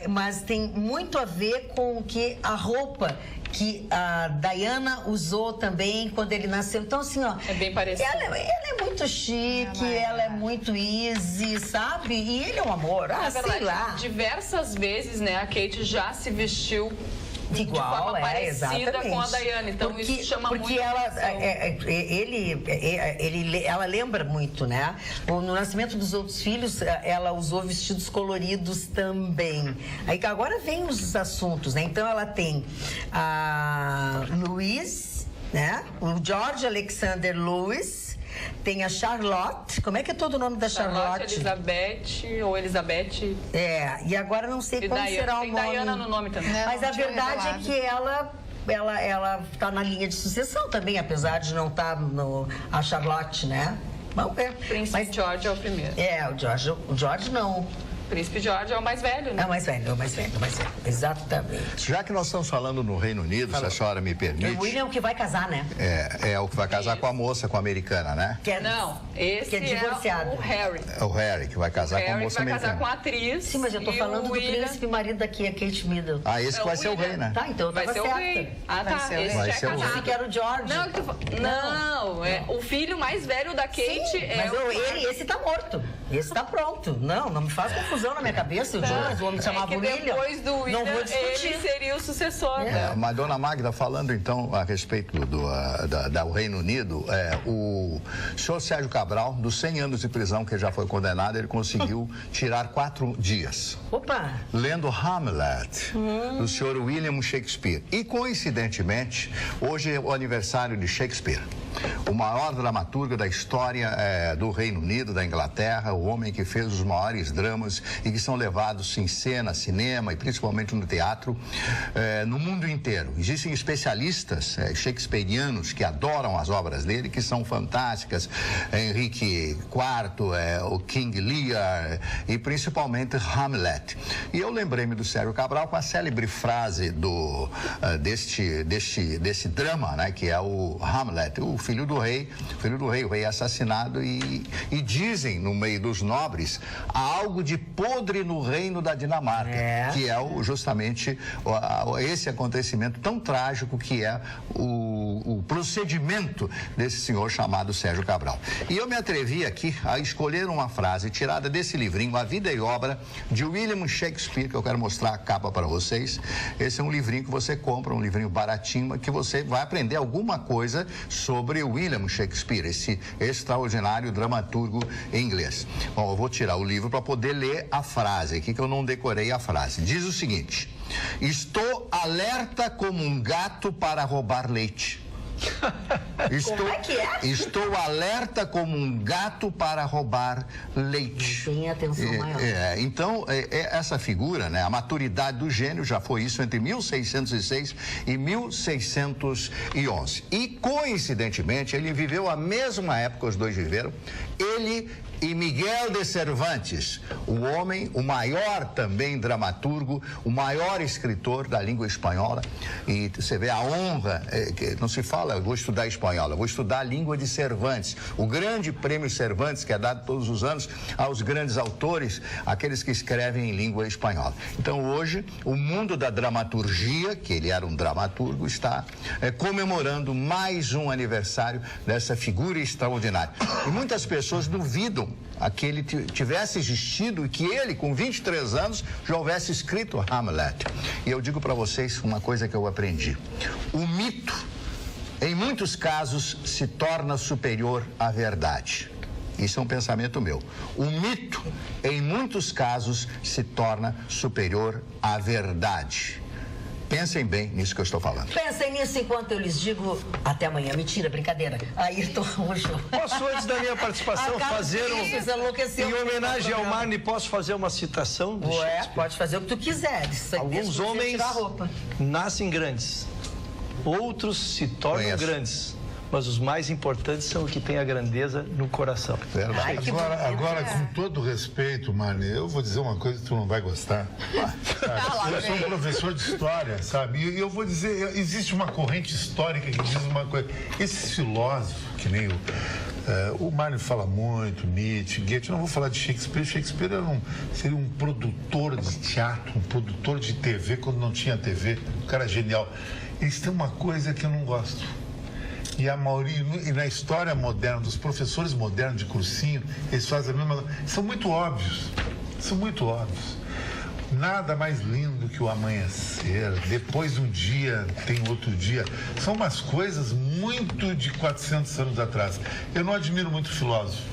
Mas tem muito a ver com o que a roupa que a Diana usou também quando ele nasceu. Então, assim, é bem parecido. Ela é muito chique, ela é muito easy, sabe? E ele é um amor. Sei lá. Diversas vezes, né, a Kate já se vestiu igual, de forma parecida exatamente. Com a Diana, então isso chama muito ela lembra muito, né? No nascimento dos outros filhos, ela usou vestidos coloridos também. Aí agora vem os assuntos, né? Então ela tem a Louis, né? O George Alexander Louis. Tem a Charlotte. Como é que é todo o nome da Charlotte? Elizabeth ou Elizabeth. E agora não sei como será o nome. Tem Diana no nome também. Mas a verdade é que ela está na linha de sucessão também, apesar de não estar a Charlotte, né? Vamos ver. Príncipe George é o primeiro. O George não. Príncipe George é o mais velho, né? É o mais velho. Exatamente. Já que nós estamos falando no Reino Unido, se a senhora me permite... É o William que vai casar, né? É o que vai casar com a moça, com a americana, né? Não, esse é divorciado. o Harry. É o Harry, que vai casar com a moça americana. Vai casar com a atriz. Sim, mas eu tô falando do príncipe marido daqui, a Kate Middleton. Esse que vai ser o rei, né? Tá, então eu tava Vai ser certa. o rei. Ah, Vai tá. ser o Esse rei. já é Vai ser o casado. Eu que era o George. Não, o filho mais velho da Kate Sim, é mas o... esse tá morto. Esse tá pronto. Não me faz confusão na minha cabeça. O homem chamava que William. depois do William, Não vou discutir. ele seria o sucessor. Mas, dona Magda, falando então a respeito do Reino Unido, o senhor Sérgio Cabral, dos 100 anos de prisão que ele já foi condenado, ele conseguiu tirar 4 dias. Opa! Lendo Hamlet, do senhor William Shakespeare. E, coincidentemente, hoje é o aniversário de Shakespeare, o maior dramaturgo da história do Reino Unido, da Inglaterra, o homem que fez os maiores dramas e que são levados em cena, cinema e principalmente no teatro, no mundo inteiro. Existem especialistas shakespearianos que adoram as obras dele, que são fantásticas. Henrique IV, o King Lear e principalmente Hamlet. E eu lembrei-me do Sérgio Cabral com a célebre frase desse drama, né, que é o Hamlet, o filho do rei, o rei assassinado, e dizem no meio dos nobres, há algo de podre no reino da Dinamarca, que é justamente esse acontecimento tão trágico que é o procedimento desse senhor chamado Sérgio Cabral. E eu me atrevi aqui a escolher uma frase tirada desse livrinho, A Vida e Obra, de William Shakespeare, que eu quero mostrar a capa para vocês. Esse é um livrinho que você compra, um livrinho baratinho, que você vai aprender alguma coisa sobre William Shakespeare, esse extraordinário dramaturgo inglês. Bom, eu vou tirar o livro para poder ler a frase aqui, que eu não decorei a frase. Diz o seguinte: estou alerta como um gato para roubar leite. Como é que é? Estou alerta como um gato para roubar leite. Tem atenção maior. Então, essa figura, né, a maturidade do gênio já foi isso entre 1606 e 1611. E, coincidentemente, ele viveu a mesma época, os dois viveram, ele e Miguel de Cervantes, o homem, o maior também dramaturgo, o maior escritor da língua espanhola. E você vê a honra, que não se fala, eu vou estudar espanhola, vou estudar a língua de Cervantes, o grande prêmio Cervantes, que é dado todos os anos aos grandes autores, aqueles que escrevem em língua espanhola. Então, hoje, o mundo da dramaturgia, que ele era um dramaturgo, está comemorando mais um aniversário dessa figura extraordinária. E muitas pessoas duvidam que ele tivesse existido e que ele, com 23 anos, já houvesse escrito Hamlet. E eu digo para vocês uma coisa que eu aprendi. O mito, em muitos casos, se torna superior à verdade. Isso é um pensamento meu. O mito, em muitos casos, se torna superior à verdade. Pensem bem nisso que eu estou falando. Pensem nisso enquanto eu lhes digo até amanhã. Mentira, brincadeira. Ayrton hoje. Posso, antes da minha participação, fazer em homenagem ao Marne, posso fazer uma citação do Shakespeare? Pode fazer o que tu quiseres. Alguns homens nascem grandes, outros se tornam grandes. Mas os mais importantes são os que têm a grandeza no coração. Ai, agora, com todo respeito, Marne, eu vou dizer uma coisa que tu não vai gostar. Eu sou um professor de história, sabe? E eu vou dizer, existe uma corrente histórica que diz uma coisa. Esses filósofos, que nem o Marne fala muito, Nietzsche, Goethe, eu não vou falar de Shakespeare. Shakespeare seria um produtor de teatro, um produtor de TV quando não tinha TV. Um cara genial. Eles têm uma coisa que eu não gosto. E a maioria, e na história moderna, dos professores modernos de cursinho, eles fazem a mesma coisa. São muito óbvios. Nada mais lindo que o amanhecer. Depois de um dia, tem outro dia. São umas coisas muito de 400 anos atrás. Eu não admiro muito filósofo.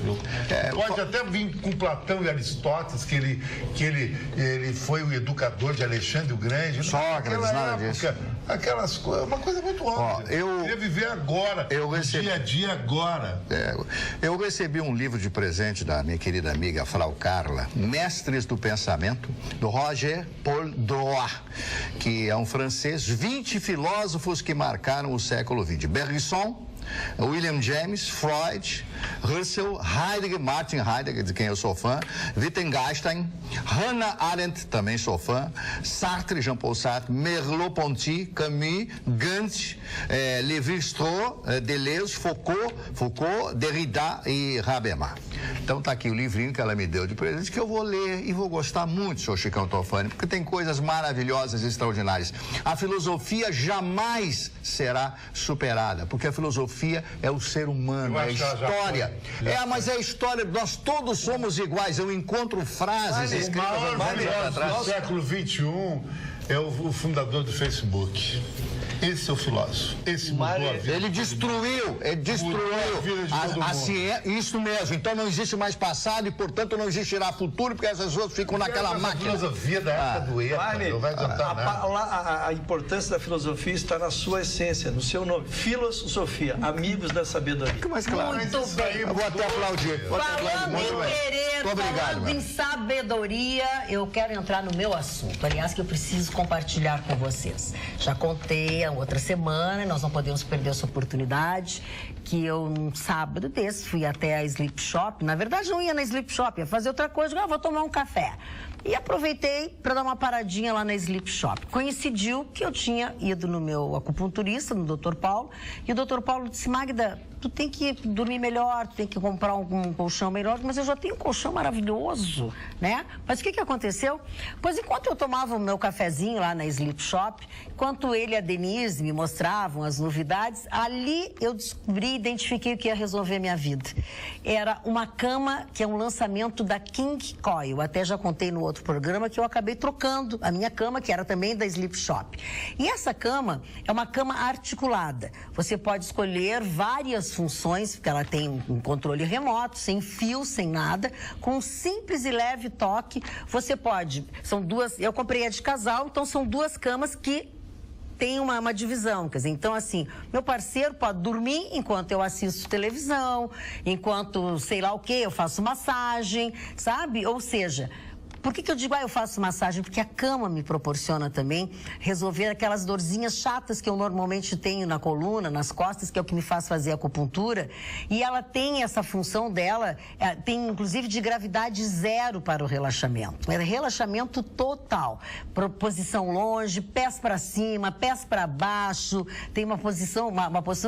Pode até vir com Platão e Aristóteles, que ele foi o educador de Alexandre o Grande. Sócrates, nada disso. Aquelas coisas, uma coisa muito óbvia. Eu queria viver agora, dia a dia agora. Eu recebi um livro de presente da minha querida amiga Frau Carla, Mestres do Pensamento, do Roger Paul Drouin, que é um francês, 20 filósofos que marcaram o século XX. Bergson, William James, Freud, Russell, Heidegger, Martin Heidegger, de quem eu sou fã, Wittgenstein, Hannah Arendt, também sou fã, Sartre, Jean-Paul Sartre, Merleau-Ponty, Camus, Gantz, Lévi-Strauss, Deleuze, Foucault, Derrida e Habermas. Então tá aqui o livrinho que ela me deu de presente, que eu vou ler e vou gostar muito, senhor Chicão Tofani, porque tem coisas maravilhosas e extraordinárias. A filosofia jamais será superada, porque a filosofia é o ser humano, é a história. Mas é a história, nós todos somos iguais. Eu encontro frases escritas no século XXI é o fundador do Facebook. Esse é o filósofo. Esse mudou a vida. Ele destruiu a ciência. Isso mesmo. Então não existe mais passado e, portanto, não existirá futuro, porque as pessoas ficam naquela máquina. A filosofia da época do ETA, não vai adiantar nada. A importância da filosofia está na sua essência, no seu nome. Filosofia, amigos da sabedoria. Mais claro. Muito bem. Eu vou até aplaudir. Falando em querer, falando em sabedoria, eu quero entrar no meu assunto. Aliás, que eu preciso compartilhar com vocês. Já contei outra semana, e nós não podemos perder essa oportunidade, que eu, num sábado desse, fui até a Sleep Shop. Na verdade, não ia na Sleep Shop, ia fazer outra coisa, vou tomar um café. E aproveitei para dar uma paradinha lá na Sleep Shop. Coincidiu que eu tinha ido no meu acupunturista, no Dr. Paulo, e o Dr. Paulo disse: Magda, tu tem que dormir melhor, tu tem que comprar um colchão melhor, mas eu já tenho um colchão maravilhoso, né? Mas o que aconteceu? Pois enquanto eu tomava o meu cafezinho lá na Sleep Shop, enquanto ele e a Denise me mostravam as novidades, ali eu descobri, identifiquei o que ia resolver a minha vida. Era uma cama que é um lançamento da King Coil. Até já contei no outro programa que eu acabei trocando a minha cama, que era também da Sleep Shop. E essa cama é uma cama articulada. Você pode escolher várias funções, porque ela tem um controle remoto, sem fio, sem nada, com um simples e leve toque. Você pode, são duas, eu comprei a de casal, então são duas camas que tem uma divisão, quer dizer, então assim, meu parceiro pode dormir enquanto eu assisto televisão, enquanto sei lá o que, eu faço massagem, sabe? Ou seja, por que eu digo, eu faço massagem? Porque a cama me proporciona também resolver aquelas dorzinhas chatas que eu normalmente tenho na coluna, nas costas, que é o que me faz fazer acupuntura. E ela tem essa função dela, tem inclusive de gravidade zero para o relaxamento. É relaxamento total. Posição longe, pés para cima, pés para baixo. Tem uma posição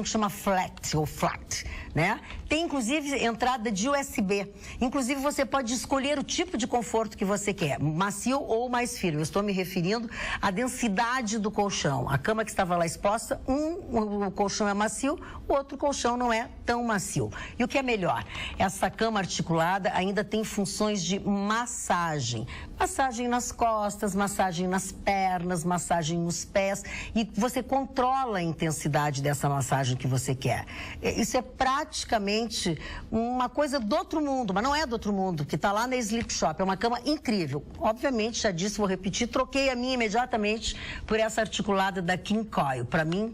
que chama flat, ou flat, né? Tem inclusive entrada de USB. Inclusive você pode escolher o tipo de conforto que você quer, macio ou mais firme. Eu estou me referindo à densidade do colchão. A cama que estava lá exposta, o colchão é macio, o outro colchão não é tão macio. E o que é melhor? Essa cama articulada ainda tem funções de massagem. Massagem nas costas, massagem nas pernas, massagem nos pés. E você controla a intensidade dessa massagem que você quer. Isso é praticamente uma coisa do outro mundo, mas não é do outro mundo, que está lá na Sleep Shop. É uma cama incrível. Obviamente, já disse, vou repetir, troquei a minha imediatamente por essa articulada da King Coil. Para mim,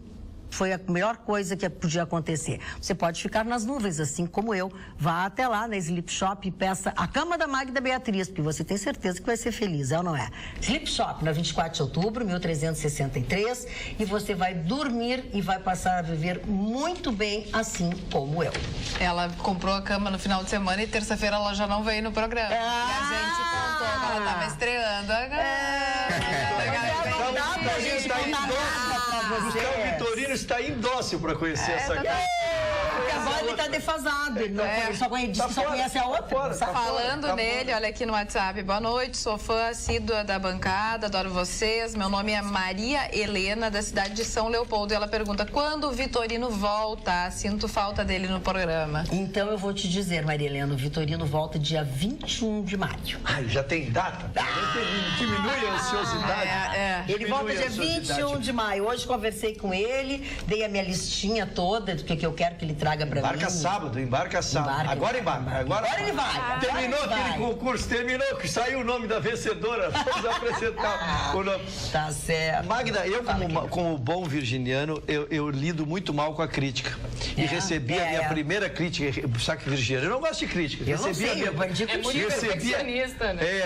foi a melhor coisa que podia acontecer. Você pode ficar nas nuvens, assim como eu. Vá até lá na Sleep Shop e peça a cama da Magda Beatriz, porque você tem certeza que vai ser feliz, é ou não é? Sleep Shop, na 24 de outubro, 1363, e você vai dormir e vai passar a viver muito bem, assim como eu. Ela comprou a cama no final de semana e terça-feira ela já não veio no programa. E a gente contou que ela estava estreando a O Vitorino está indócil para conhecer essa casa. Porque agora ele está defasado. Ele só conhece a outra. Falando nele, olha aqui no WhatsApp. Boa noite, sou fã assídua da bancada, adoro vocês. Meu nome é Maria Helena, da cidade de São Leopoldo. E ela pergunta, quando o Vitorino volta? Sinto falta dele no programa. Então eu vou te dizer, Maria Helena, o Vitorino volta dia 21 de maio. Ai, já tem data? Diminui a ansiosidade. Ele volta dia 21 de maio. Hoje conversei com ele, dei a minha listinha toda do que eu quero que ele traga pra mim. Embarca sábado. Agora embarca. Agora ele vai. Terminou aquele concurso, que saiu o nome da vencedora. Vamos apresentar o nome. Tá certo. Magda, eu como bom virginiano, eu lido muito mal com a crítica. E recebi a minha primeira crítica. Sabe que virginiano? Eu não gosto de crítica.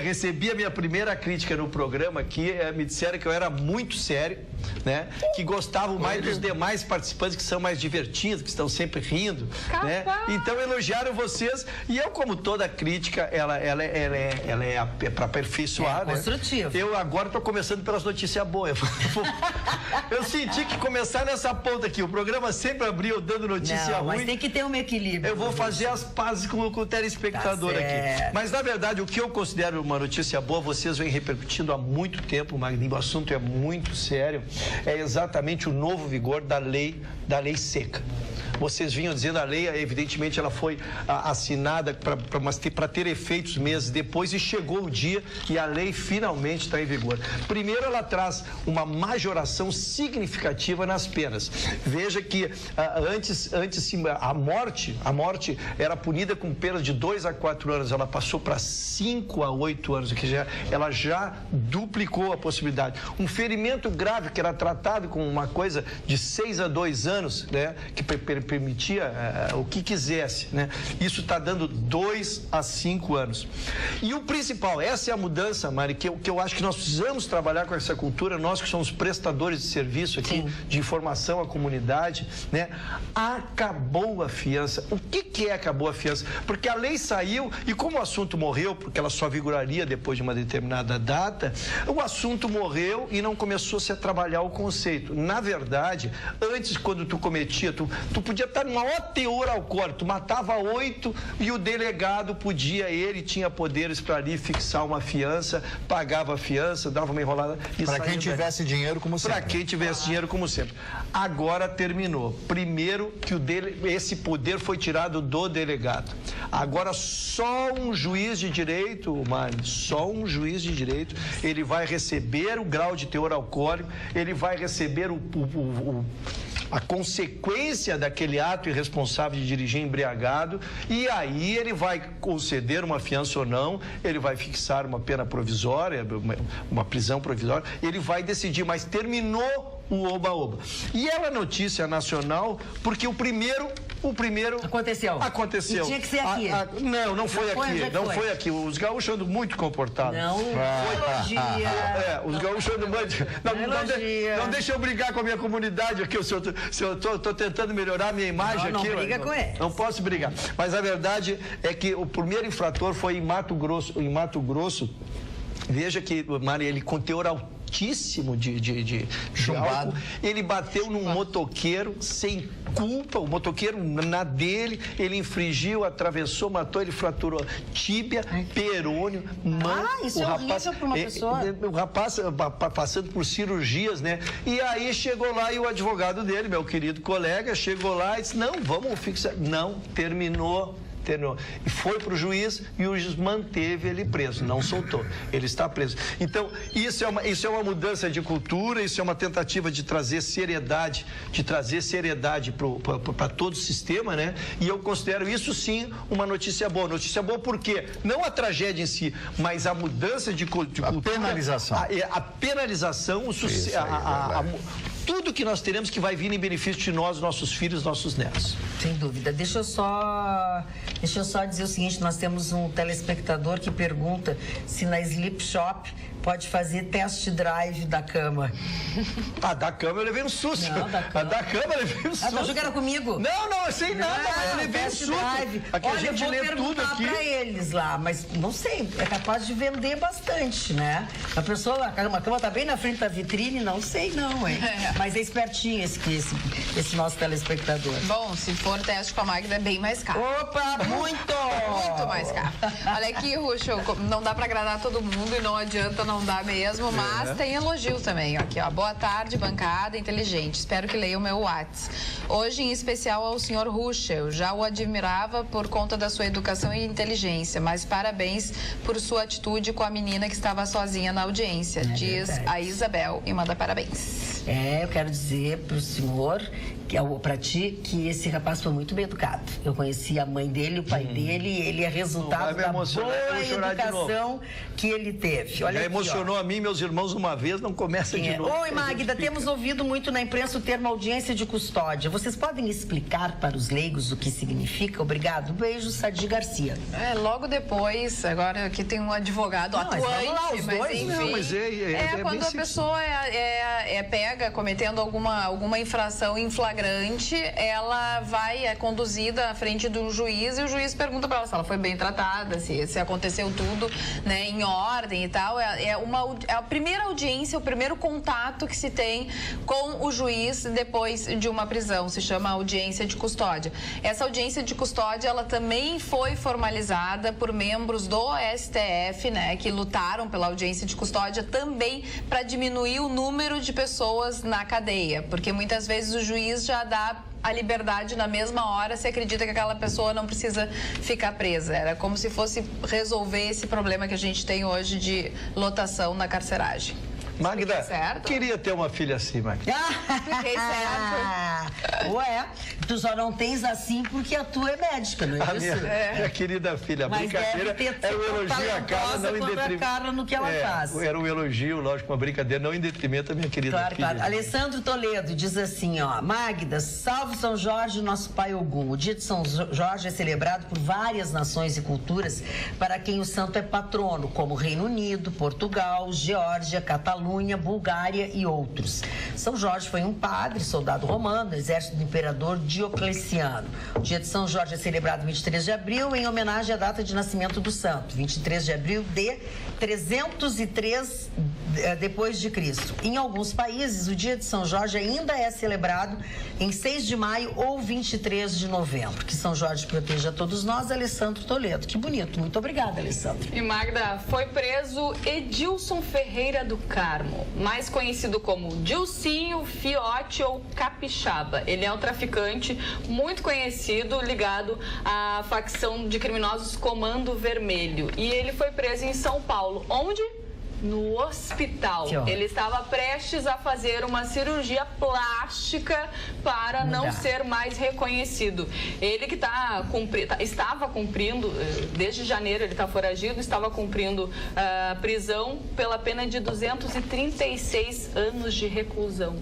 Recebi a minha primeira crítica no programa que me disseram que eu era muito sério, né? Que gostavam mais dos demais participantes que são mais divertidos, que estão sempre vindo, né? Então elogiaram vocês e eu, como toda crítica, ela é para aperfeiçoar, né? Construtivo. Eu agora estou começando pelas notícias boas. Eu senti que começar nessa ponta aqui, o programa sempre abriu dando notícia ruim. Mas tem que ter um equilíbrio. Eu vou fazer as pazes com o telespectador aqui. Mas, na verdade, o que eu considero uma notícia boa, vocês vêm repercutindo há muito tempo, Magninho, o assunto é muito sério, é exatamente o novo vigor da lei seca. Vocês vinham dizendo a lei, evidentemente, ela foi assinada para ter efeitos meses depois e chegou o dia e a lei finalmente está em vigor. Primeiro, ela traz uma majoração significativa nas penas. Veja que antes a morte era punida com penas de 2 a 4 anos, ela passou para 5 a 8 anos, que ela já duplicou a possibilidade. Um ferimento grave que era tratado com uma coisa de 6 a 2 anos, né, que permitia o que quisesse, né? Isso está dando 2 a 5 anos. E o principal, essa é a mudança, Mari, que eu acho que nós precisamos trabalhar com essa cultura, nós que somos prestadores de serviço aqui, de informação à comunidade, né? Acabou a fiança. O que acabou a fiança? Porque a lei saiu e como o assunto morreu, porque ela só vigoraria depois de uma determinada data, o assunto morreu e não começou-se a trabalhar o conceito. Na verdade, antes, quando tu cometia, tu podia estar numa maior teor alcoólico, tu matava 8 e o delegado ele tinha poderes para ali fixar uma fiança, pagava a fiança, dava uma enrolada e para quem tivesse dinheiro, como sempre. Para quem tivesse dinheiro, como sempre. Agora terminou. Primeiro que esse poder foi tirado do delegado. Agora só um juiz de direito, Mário, só um juiz de direito, ele vai receber o grau de teor alcoólico, ele vai receber a consequência daquele ato irresponsável de dirigir embriagado e aí ele vai conceder uma fiança ou não, ele vai fixar uma pena provisória, uma prisão provisória, ele vai decidir, mas terminou o oba-oba. E ela é notícia nacional porque o primeiro aconteceu. E tinha que ser aqui. Não foi aqui. Os gaúchos andam muito comportados. Os gaúchos andam muito... Não deixa eu brigar com a minha comunidade aqui, se eu tô tentando melhorar a minha imagem aqui. Não briga com ele. Não posso brigar. Mas a verdade é que o primeiro infrator foi em Mato Grosso. Veja que, Mari, ele com teor altíssimo de álcool, ele bateu num motoqueiro sem culpa, o motoqueiro na dele, ele infringiu, atravessou, matou, ele fraturou tíbia, perônio, mão. Isso é horrível para uma pessoa. O rapaz passando por cirurgias, né? E aí chegou lá e o advogado dele, meu querido colega, chegou lá e disse, não, vamos fixar. Não, terminou. E foi para o juiz e o juiz manteve ele preso, não soltou, ele está preso. Então, isso é uma mudança de cultura, isso é uma tentativa de trazer seriedade para todo o sistema, né? E eu considero isso sim uma notícia boa. Notícia boa porque não a tragédia em si, mas a mudança de cultura. A penalização. A penalização, tudo que nós teremos que vai vir em benefício de nós, nossos filhos, nossos netos. Sem dúvida. Deixa eu só dizer o seguinte, nós temos um telespectador que pergunta se na Sleep Shop pode fazer test drive da cama. Da cama eu levei um susto. Não, da cama eu levei um susto. Tá jogando comigo? Não, eu sei nada, mas eu levei um susto. Aqui a gente lê tudo aqui. Pra eles lá, mas não sei, é capaz de vender bastante, né? A pessoa, a cama tá bem na frente da vitrine, não sei não, hein? Mas é espertinho esse nosso telespectador. Bom, se for teste com a Magda é bem mais caro. Opa, muito! Muito mais caro. Olha aqui, Ruxo, não dá pra agradar todo mundo e não adianta, não dá mesmo, mas tem elogio também. Aqui, ó. Boa tarde, bancada inteligente. Espero que leia o meu WhatsApp. Hoje, em especial, ao senhor Ruxa. Eu já o admirava por conta da sua educação e inteligência, mas parabéns por sua atitude com a menina que estava sozinha na audiência. Diz a Isabel e manda parabéns. Eu quero dizer pro senhor, pra ti, que esse rapaz foi muito bem educado. Eu conheci a mãe dele, o pai dele, e ele é resultado da boa educação que ele teve. Olha, emocionou a mim e meus irmãos uma vez, não começa de novo. Oi, Magda, temos ouvido muito na imprensa o termo audiência de custódia. Vocês podem explicar para os leigos o que significa? Obrigado. Beijo, Sadi Garcia. Logo depois, agora aqui tem um advogado atuante, mas os dois, enfim. Não, mas quando a pessoa é pega pega cometendo alguma infração em flagrante, ela é conduzida à frente de um juiz e o juiz pergunta para ela se ela foi bem tratada, se aconteceu tudo, né, em ordem e tal. É a primeira audiência, o primeiro contato que se tem com o juiz depois de uma prisão. Se chama audiência de custódia. Essa audiência de custódia, ela também foi formalizada por membros do STF, né, que lutaram pela audiência de custódia também para diminuir o número de pessoas na cadeia, porque muitas vezes o juiz já dá a liberdade na mesma hora se acredita que aquela pessoa não precisa ficar presa. Era como se fosse resolver esse problema que a gente tem hoje de lotação na carceragem. Magda, queria ter uma filha assim, Magda. Fiquei certo. Ué, tu só não tens assim porque a tua é médica, não é isso? Minha querida filha, a brincadeira era um elogio à Carla, não em detrimento. No que ela faz. Era um elogio, lógico, uma brincadeira, não em detrimento da minha querida filha. Claro. Alessandro Toledo diz assim, ó: Magda, salve São Jorge, nosso pai Ogum. O dia de São Jorge é celebrado por várias nações e culturas para quem o santo é patrono, como Reino Unido, Portugal, Geórgia, Catalunha, Bulgária e outros. São Jorge foi um padre, soldado romano, do exército do imperador Diocleciano. O dia de São Jorge é celebrado 23 de abril em homenagem à data de nascimento do santo, 23 de abril de 303 depois de Cristo. Em alguns países, o dia de São Jorge ainda é celebrado em 6 de maio ou 23 de novembro. Que São Jorge proteja a todos nós, Alessandro Toledo. Que bonito. Muito obrigada, Alessandro. E Magda, foi preso Edilson Ferreira do Carmo, mais conhecido como Dilcinho, Fiote ou Capixaba. Ele é um traficante muito conhecido, ligado à facção de criminosos Comando Vermelho. E ele foi preso em São Paulo. Onde? No hospital. Ele estava prestes a fazer uma cirurgia plástica para não ser mais reconhecido. Ele que estava cumprindo, desde janeiro ele está foragido, estava cumprindo prisão pela pena de 236 anos de reclusão.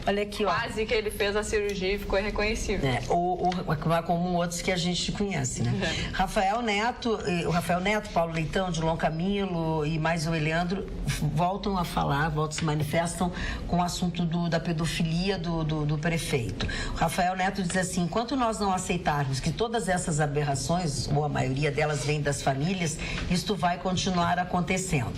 Olha aqui, ó. Quase que ele fez a cirurgia e ficou irreconhecível. Como outros que a gente conhece, né? Rafael Neto, Paulo Leitão, Dilon Camilo e mais o Eleandro voltam a falar, se manifestam com o assunto da pedofilia do prefeito. O Rafael Neto diz assim: enquanto nós não aceitarmos que todas essas aberrações, ou a maioria delas vem das famílias, isto vai continuar acontecendo.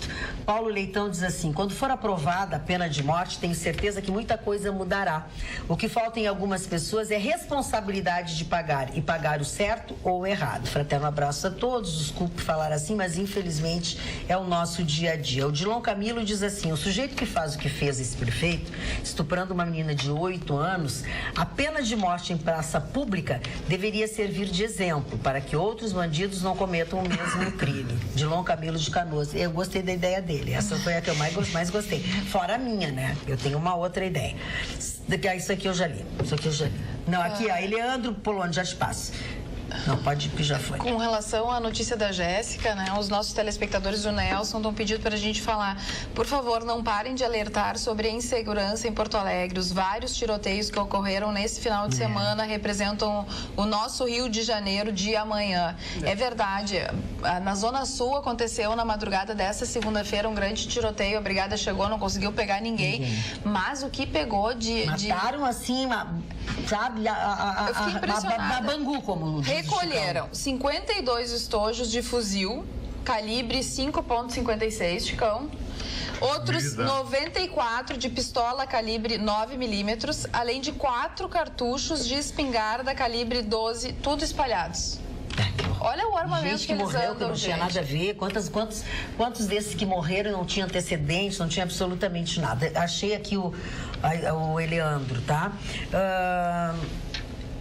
Paulo Leitão diz assim: quando for aprovada a pena de morte, tenho certeza que muita coisa mudará. O que falta em algumas pessoas é responsabilidade de pagar, e pagar o certo ou o errado. Fraterno abraço a todos, desculpe falar assim, mas infelizmente é o nosso dia a dia. O Dilon Camilo diz assim: o sujeito que faz o que fez esse prefeito, estuprando uma menina de 8 anos, a pena de morte em praça pública deveria servir de exemplo para que outros bandidos não cometam o mesmo crime. Dilon Camilo de Canoas. Eu gostei da ideia dele, essa foi a que eu mais gostei. Fora a minha, né? Eu tenho uma outra ideia. Isso aqui eu já li. Não, aqui, ó, Eleandro Polônio, já te passo. Não, pode ir, que já foi. Com relação à notícia da Jéssica, né, os nossos telespectadores do Nelson estão pedindo para a gente falar. Por favor, não parem de alertar sobre a insegurança em Porto Alegre. Os vários tiroteios que ocorreram nesse final de semana representam o nosso Rio de Janeiro de amanhã. É verdade. Na Zona Sul aconteceu na madrugada dessa segunda-feira um grande tiroteio. A brigada chegou, não conseguiu pegar ninguém. Mas o que pegou Mataram assim, sabe? Eu fiquei impressionada. A Bangu, como recolheram 52 estojos de fuzil calibre 5.56, Chicão. Outros 94 de pistola calibre 9 milímetros, além de 4 cartuchos de espingarda calibre 12, tudo espalhados. Olha o armamento que eles morreu, andam, que não tinha nada a ver. Quantos desses que morreram não tinham antecedentes, não tinha absolutamente nada. Achei aqui o Eleandro, tá?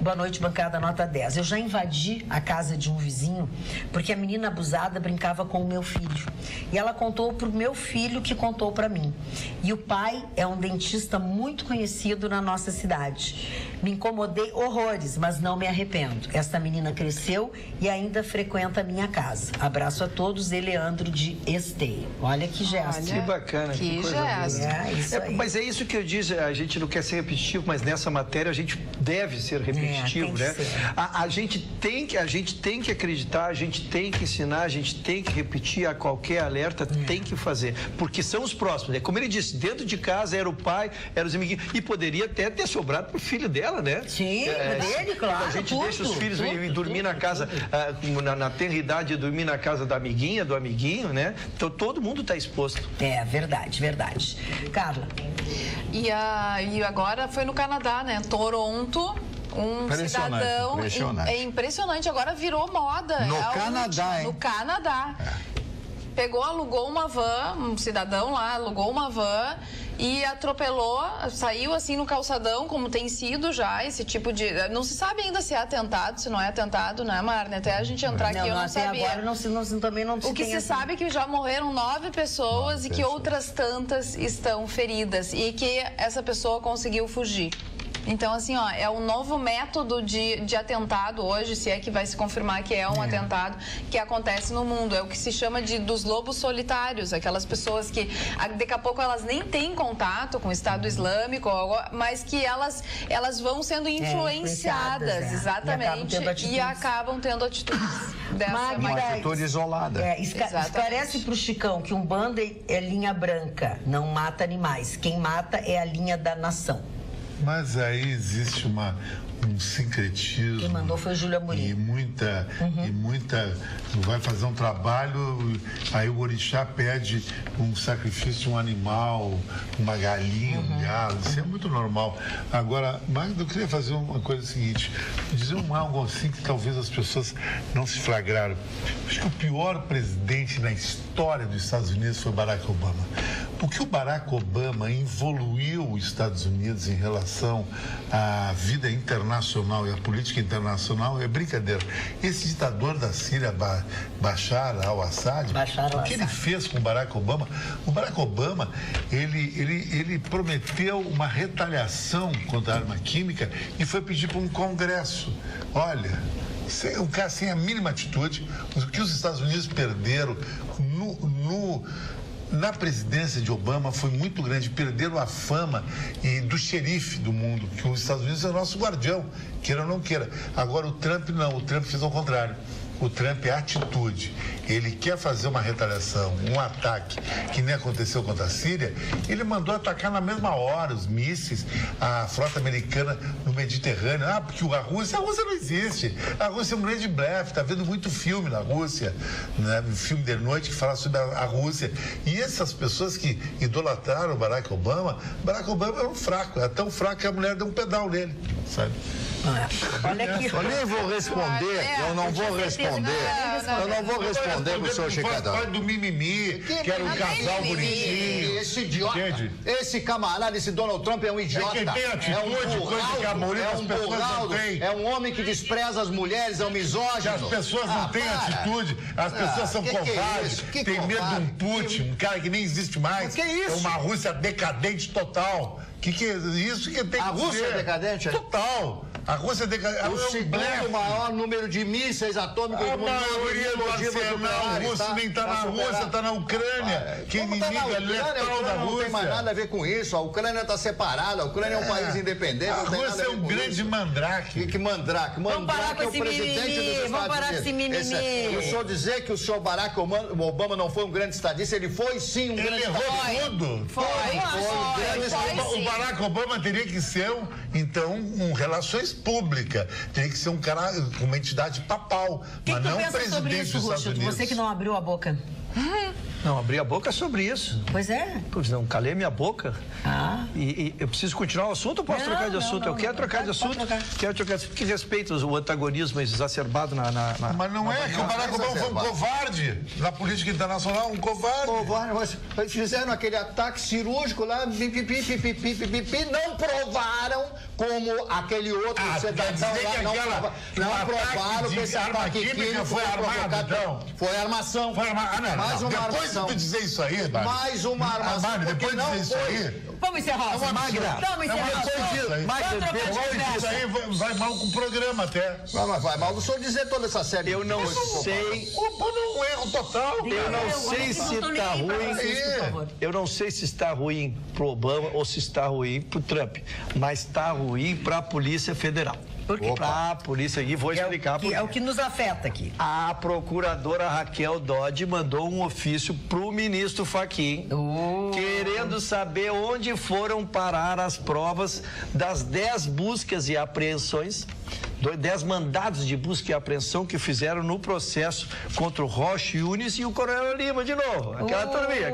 Boa noite, bancada nota 10. Eu já invadi a casa de um vizinho porque a menina abusada brincava com o meu filho. E ela contou pro meu filho que contou para mim. E o pai é um dentista muito conhecido na nossa cidade. Me incomodei horrores, mas não me arrependo. Esta menina cresceu e ainda frequenta a minha casa. Abraço a todos, Eleandro de Esteio. Olha que gesto. Que bacana, que coisa boa. Isso aí. Mas é isso que eu disse, a gente não quer ser repetitivo, mas nessa matéria a gente deve ser repetitivo. repetitivo, né? A gente tem que acreditar, a gente tem que ensinar, a gente tem que repetir a qualquer alerta, tem que fazer, porque são os próximos, né? Como ele disse, dentro de casa era o pai, eram os amiguinhos, e poderia até ter sobrado pro filho dela, né? Sim, dele, claro. A gente deixa os filhos ir dormir na casa, na tenra idade, dormir na casa da amiguinha, do amiguinho, né? Então todo mundo está exposto. É, verdade, verdade. Carla. E agora foi no Canadá, né? Toronto. Cidadão. Impressionante. É impressionante, agora virou moda. No Canadá, hein? No Canadá. Pegou, alugou uma van, um cidadão lá alugou uma van e atropelou, saiu assim no calçadão, como tem sido já esse tipo de... Não se sabe ainda se é atentado, se não é atentado, né, Marne? Até a gente entrar aqui, eu não sabia. Agora também não se O que se sabe é que já morreram 9 pessoas e que outras tantas estão feridas e que essa pessoa conseguiu fugir. Então, assim, ó, é um novo método de atentado hoje, se é que vai se confirmar que é um atentado, que acontece no mundo. É o que se chama dos lobos solitários, aquelas pessoas que daqui a pouco elas nem têm contato com o Estado Islâmico, mas que elas vão sendo influenciadas, exatamente, e acabam tendo atitudes dessa uma atitude isolada. Esclarece para o Chicão que Umbanda é linha branca, não mata animais. Quem mata é a linha da nação. Mas aí existe um sincretismo. Quem mandou foi o Júlio Amorim. E muita. Vai fazer um trabalho, aí o orixá pede um sacrifício de um animal, uma galinha, um galo. Isso é muito normal. Agora, Magda, eu queria fazer uma coisa seguinte: dizer algo assim que talvez as pessoas não se flagraram. Acho que o pior presidente na história dos Estados Unidos foi Barack Obama. Porque o Barack Obama evoluiu os Estados Unidos em relação à vida internacional e à política internacional. É brincadeira. Esse ditador da Síria, Bashar al-Assad, o que ele fez com o Barack Obama? O Barack Obama, ele prometeu uma retaliação contra a arma química e foi pedir para um congresso. Olha, um cara sem a mínima atitude, o que os Estados Unidos perderam na presidência de Obama foi muito grande. Perderam a fama do xerife do mundo, que os Estados Unidos é o nosso guardião, queira ou não queira. Agora o Trump não, o Trump fez ao contrário. O Trump é atitude. Ele quer fazer uma retaliação, um ataque que nem aconteceu contra a Síria. Ele mandou atacar na mesma hora os mísseis, a frota americana no Mediterrâneo. Porque a Rússia não existe. A Rússia é um grande blefe. Está vendo muito filme na Rússia, né? Filme de noite que fala sobre a Rússia. E essas pessoas que idolatraram o Barack Obama era um fraco. É tão fraco que a mulher deu um pedal nele, sabe? Olha aqui. Eu nem vou responder, eu não vou responder pro senhor Chicadão. Pode do mimimi, que era um casal bonitinho. Esse idiota, esse camarada, esse Donald Trump é um idiota. É quem tem atitude, coisa que a maioria das pessoas não tem. É um homem que despreza as mulheres, é um misógino. As pessoas não têm atitude, as pessoas são covardes, têm medo de um Putin, um cara que nem existe mais. Que isso? É uma Rússia decadente total. Que é isso que tem que A Rússia é decadente? Total. A Rússia é decadente. O segundo maior número de mísseis atômicos do mundo. A maioria do arsenal russo nem está na Rússia, está na Ucrânia. Que inimiga letal da Rússia. Não tem mais nada a ver com isso. A Ucrânia está separada, a Ucrânia é um país independente. A Rússia é um grande mandrake. Que mandrake? Mandrake é o presidente dos Estados Unidos. Vamos parar com esse mimimi. E o senhor dizer que o senhor Barack Obama não foi um grande estadista, ele foi sim um grande estadista. Ele errou tudo. Foi um grande estadista. O Barack Obama teria que ser, um relações públicas. Teria que ser um cara com uma entidade papal, mas não presidente dos Estados Unidos. Você que não abriu a boca. Não, abri a boca sobre isso. Pois é. Pois não, calei minha boca. E eu preciso continuar o assunto ou posso trocar de assunto? Eu quero trocar de assunto. Quero trocar de assunto, porque respeito o antagonismo exacerbado na Mas não é que o Barack Obama foi um covarde na política internacional, um covarde. Covarde, mas fizeram aquele ataque cirúrgico lá, não provaram como aquele outro cidadão lá, não provaram que esse ataque químico foi armado, então. Foi armação. Foi armado. Mais uma depois armação. de tu dizer isso aí, Mário. Mais uma armação. Mário, depois de dizer isso aí... Vamos encerrar. Magda. Vamos encerrar. Depois disso aí vai mal com o programa até. Vai mal do senhor dizer toda essa série. Eu não sei... Um erro total. Eu não sei se está ruim. Eu não sei se está ruim pro Obama ou se está ruim pro Trump. Mas está ruim para a Polícia Federal. Por quê? Por isso aí, vou explicar. É o que nos afeta aqui. A procuradora Raquel Dodge mandou um ofício pro ministro Fachin, querendo saber onde foram parar as provas das 10 buscas e apreensões, 10 mandados de busca e apreensão que fizeram no processo contra o Rocha Yunis e o Coronel Lima, de novo. Aquela turminha.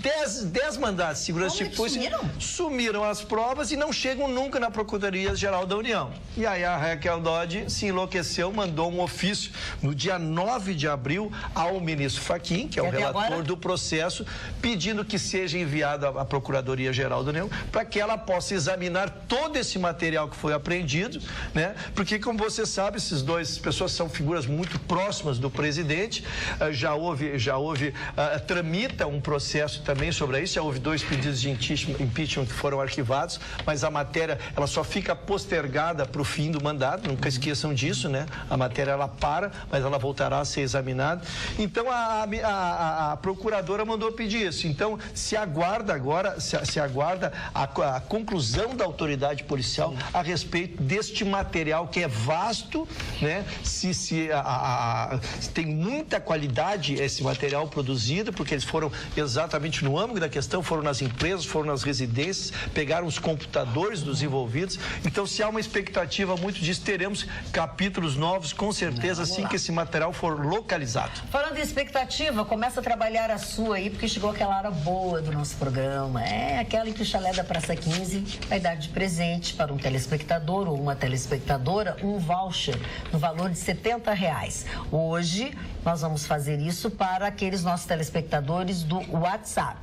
10 mandados de segurança de polícia sumiram as provas e não chegam nunca na Procuradoria-Geral da União. E aí a Raquel Dodge se enlouqueceu, mandou um ofício no dia 9 de abril ao ministro Fachin, que é o relator do processo, pedindo que seja enviado à Procuradoria-Geral da União para que ela possa examinar todo esse material que foi apreendido, né? Porque, como você sabe, essas duas pessoas são figuras muito próximas do presidente. Tramita um processo também sobre isso. Já houve 2 pedidos de impeachment que foram arquivados, mas a matéria ela só fica postergada para o fim do mandato. Nunca esqueçam disso, né? A matéria ela para, mas ela voltará a ser examinada. Então a procuradora mandou pedir isso. Então se aguarda agora, a conclusão da autoridade policial a respeito deste material que é vasto, né? Tem muita qualidade esse material produzido, porque eles foram exatamente no âmbito da questão, foram nas empresas, foram nas residências, pegaram os computadores dos envolvidos. Então, se há uma expectativa muito disso, teremos capítulos novos, com certeza, assim que esse material for localizado. Falando em expectativa, começa a trabalhar a sua aí, porque chegou aquela hora boa do nosso programa. É aquela em que o Chalé da Praça 15 vai dar de presente para um telespectador ou uma telespectadora um voucher no valor de R$70. Hoje, nós vamos fazer isso para aqueles nossos telespectadores do WhatsApp.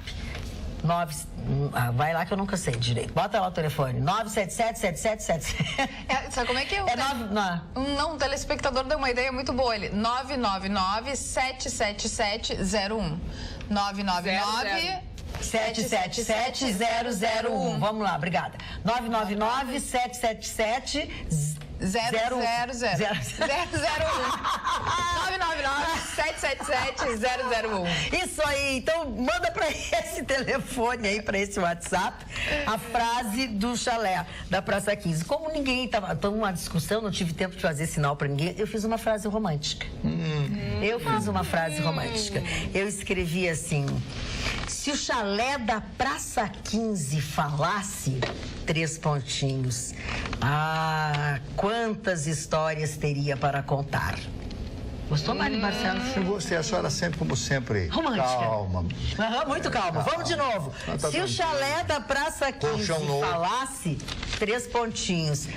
Vai lá que eu nunca sei direito. Bota lá o telefone. 977-7777. Sabe como é que é? Um telespectador deu uma ideia muito boa. Ele 999-777-01. 999... 777-001. Vamos lá, obrigada. 999-777-001. 999-777-001. Isso aí, então manda para esse telefone aí, para esse WhatsApp, a frase do Chalé da Praça 15. Como ninguém estava numa discussão, não tive tempo de fazer sinal para ninguém, eu fiz uma frase romântica. Eu escrevi assim: se o Chalé da Praça 15 falasse, 3 pontinhos. Quantas histórias teria para contar? Gostou, Mari Marcelo? Eu gostei. A senhora sempre, como sempre, romântica. Calma. Muito calma. Vamos de novo. Se o Chalé da Praça 15 falasse, 3 pontinhos.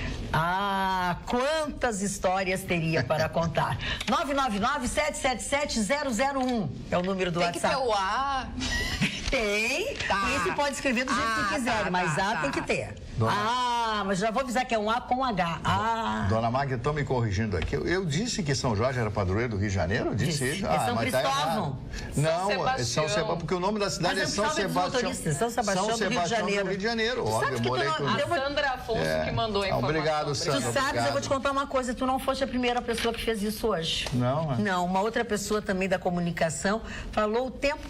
Quantas histórias teria para contar? 999-777-001 é o número do WhatsApp. Tem que ter o A. Tem. Tá. E esse pode escrever do jeito que quiser, mas tem que ter. Mas já vou avisar que é um A com H. Dona Magda, estão me corrigindo aqui. Eu disse que São Jorge era padroeiro do Rio de Janeiro? Eu disse isso. É São Cristóvão. Não, é São Sebastião, porque o nome da cidade é São Sebastião. São Sebastião do Rio de Janeiro. Óbvio, a Sandra Afonso que mandou a informação. Obrigado, Sandra. Tu sabes, eu vou te contar uma coisa, tu não foste a primeira pessoa que fez isso hoje. Não, Não, uma outra pessoa também da comunicação falou o tempo,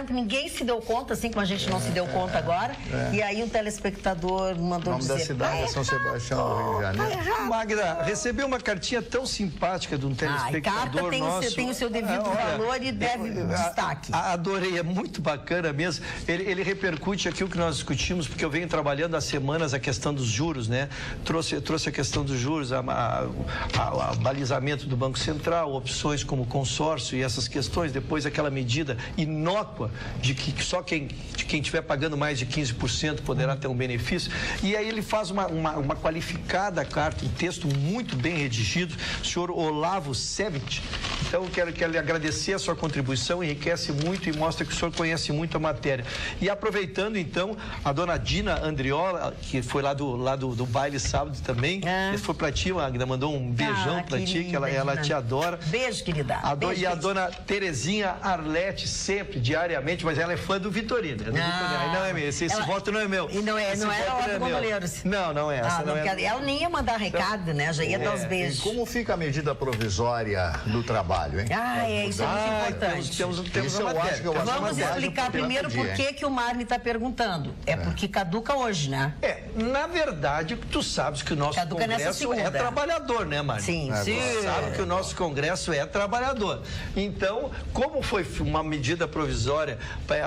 ninguém se deu conta, assim como a gente não se deu conta agora. E aí um telespectador mandou dizer... O nome da cidade é São Sebastião do Rio de Janeiro. Magda, recebeu uma cartinha tão simpática de um telespectador nosso. Tem o seu devido valor e deve destaque. Adorei, é muito bacana mesmo. Ele repercute aqui o que nós discutimos, porque eu venho trabalhando há semanas a questão dos juros, né? Trouxe a questão dos juros, o balizamento do Banco Central, opções como consórcio e essas questões, depois aquela medida inócua de que só quem estiver pagando mais de 15% poderá ter um benefício. E aí ele faz uma qualificada carta, um texto muito bem redigido, o senhor Olavo Sevit. Então, quero lhe agradecer a sua contribuição, enriquece muito e mostra que o senhor conhece muito a matéria. E aproveitando, então, a dona Dina Andriola, que foi lá do baile sábado também, foi pra ti, Magda, mandou um beijão pra ti, que ela te adora. Beijo, querida. E a dona Terezinha Arlete, sempre, diariamente, mas ela é fã do Vitorino. Não é meu, esse voto não é meu. E não era o do Goleiros. Não é essa. Ela nem ia mandar recado, né? Já ia dar os beijos. Como fica a medida provisória do trabalho? trabalho, hein? Isso é muito importante. Temos Isso a eu matéria. acho que eu acho Vamos explicar primeiro por que o Marne está perguntando. É porque caduca hoje, né? Na verdade, tu sabes que o nosso Caduca nessa Congresso segunda. é trabalhador, né, Marne? Sim. Tu sabe que o nosso Congresso é trabalhador. Então, como foi uma medida provisória,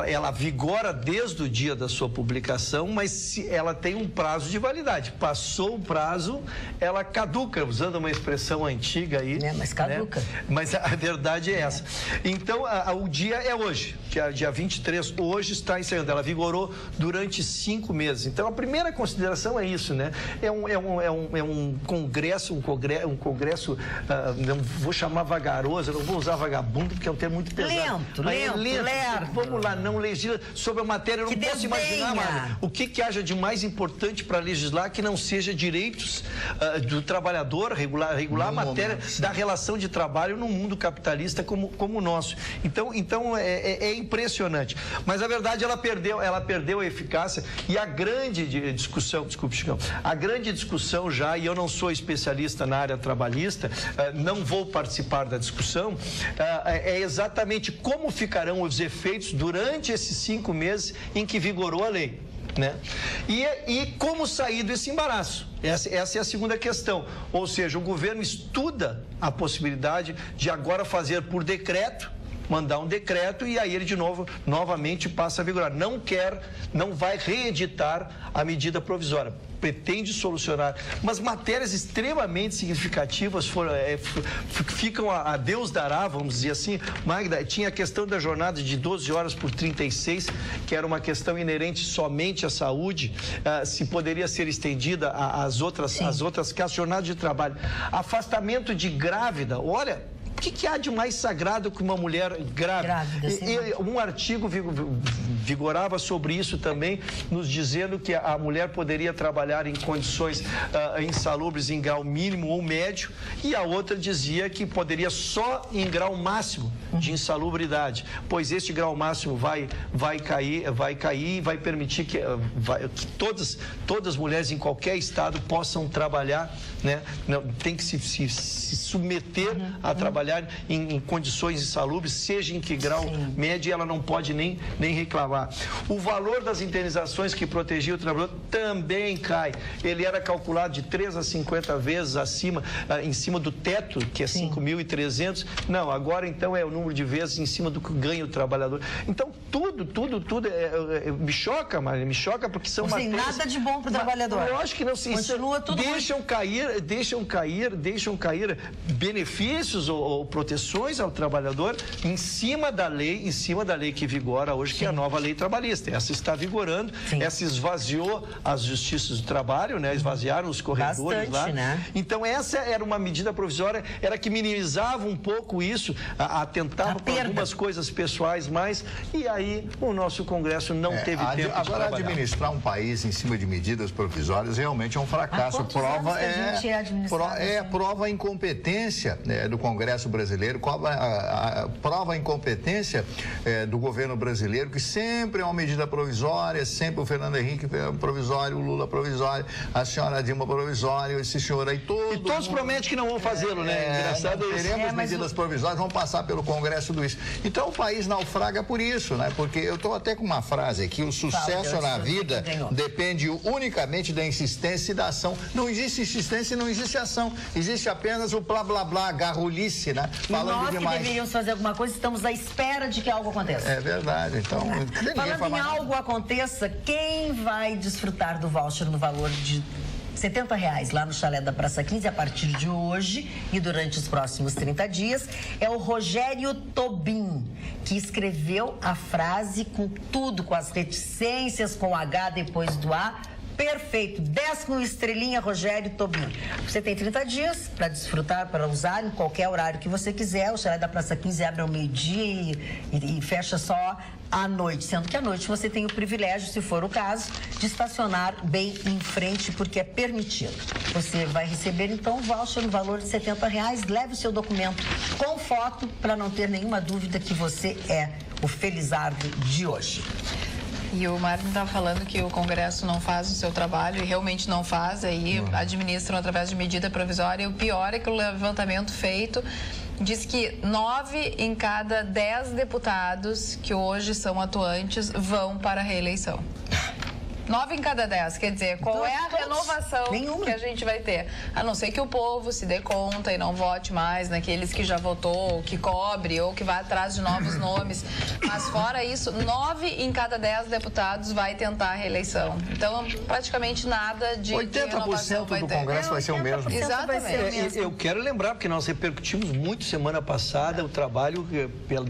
ela vigora desde o dia da sua publicação, mas ela tem um prazo de validade. Passou o prazo, ela caduca, usando uma expressão antiga aí. Mas caduca. Né? Mas a verdade é essa. Então, o dia é hoje, dia 23, hoje está encerrando. Ela vigorou durante 5 meses. Então, a primeira consideração é isso, né? É um congresso, não vou chamar vagaroso, não vou usar vagabundo, porque é um termo muito pesado. Lento. Vamos lá, não legisla sobre a matéria. Eu não posso imaginar, Mário, o que haja de mais importante para legislar que não seja direitos do trabalhador, regular a matéria da relação de trabalho num mundo capitalista como o nosso. Então é impressionante. Mas a verdade, ela perdeu a eficácia, e a grande discussão, desculpe, Chicão, a grande discussão já, e eu não sou especialista na área trabalhista, não vou participar da discussão, é exatamente como ficarão os efeitos durante esses 5 meses em que vigorou a lei. Né? E como sair desse embaraço? Essa é a segunda questão. Ou seja, o governo estuda a possibilidade de agora fazer por decreto, mandar um decreto, e aí ele novamente passa a vigorar. Não vai reeditar a medida provisória. Pretende solucionar, mas matérias extremamente significativas ficam a Deus dará, vamos dizer assim. Magda, tinha a questão da jornada de 12 horas por 36, que era uma questão inerente somente à saúde, se poderia ser estendida às outras casas, jornada de trabalho. Afastamento de grávida, olha. O que há de mais sagrado que uma mulher grávida? Um artigo vigorava sobre isso também, nos dizendo que a mulher poderia trabalhar em condições insalubres em grau mínimo ou médio, e a outra dizia que poderia só em grau máximo de insalubridade, pois este grau máximo vai cair e vai permitir que todas as mulheres em qualquer estado possam trabalhar, né? Não, tem que se submeter a trabalhar em condições insalubres, seja em que grau médio, ela não pode nem reclamar. O valor das indenizações que protegia o trabalhador também cai. Ele era calculado de 3 a 50 vezes em cima do teto, que é 5.300. Não, agora então é o número de vezes em cima do que ganha o trabalhador. Então, tudo me choca, Maria, me choca, porque são matérias... nada de bom para o trabalhador. Eu acho que não se... Continua tudo deixam cair benefícios ou proteções ao trabalhador em cima da lei que vigora hoje, que é a nova lei trabalhista. Essa está vigorando, essa esvaziou as justiças do trabalho, né? Esvaziaram os corredores lá. Né? Então, essa era uma medida provisória, era que minimizava um pouco isso, atentava para algumas coisas pessoais mais, e aí o nosso Congresso não teve tempo de trabalhar. Agora, administrar um país em cima de medidas provisórias realmente é um fracasso. Prova a incompetência, né, do Congresso brasileiro, prova a incompetência do governo brasileiro, que sempre é uma medida provisória, sempre o Fernando Henrique provisório, o Lula provisório, a senhora Dilma provisório, esse senhor aí todo. E todos prometem que não vão fazê-lo, né? Engraçado isso. Teremos medidas provisórias, vão passar pelo Congresso do isso. Então o país naufraga por isso, né? Porque eu estou até com uma frase aqui: o sucesso na vida depende unicamente da insistência e da ação. Não existe insistência e não existe ação. Existe apenas o blá blá blá, garrulice, né? Falando demais. Nós que deveríamos fazer alguma coisa, estamos à espera de que algo aconteça. É verdade. Então, falando em algo aconteça, quem vai desfrutar do voucher no valor de R$70 lá no chalé da Praça 15 a partir de hoje e durante os próximos 30 dias é o Rogério Tobin, que escreveu a frase com tudo, com as reticências, com o H depois do A. Perfeito, 10 com estrelinha, Rogério Tobin. Você tem 30 dias para desfrutar, para usar em qualquer horário que você quiser. O chalé da Praça 15 abre ao meio-dia e fecha só à noite, sendo que à noite você tem o privilégio, se for o caso, de estacionar bem em frente, porque é permitido. Você vai receber então um voucher no valor de R$70. Leve o seu documento com foto para não ter nenhuma dúvida que você é o felizardo de hoje. E o Martin estava falando que o Congresso não faz o seu trabalho, e realmente não faz, aí administram através de medida provisória, e o pior é que o levantamento feito diz que 9 em cada 10 deputados que hoje são atuantes vão para a reeleição. 9 em cada 10, quer dizer, qual é a renovação que a gente vai ter? A não ser que o povo se dê conta e não vote mais naqueles que já votou, que cobre ou que vá atrás de novos nomes. Mas fora isso, 9 em cada 10 deputados vai tentar a reeleição. Então, praticamente nada de 80% do Congresso vai ser o mesmo. Exatamente. Eu quero lembrar, porque nós repercutimos muito semana passada o trabalho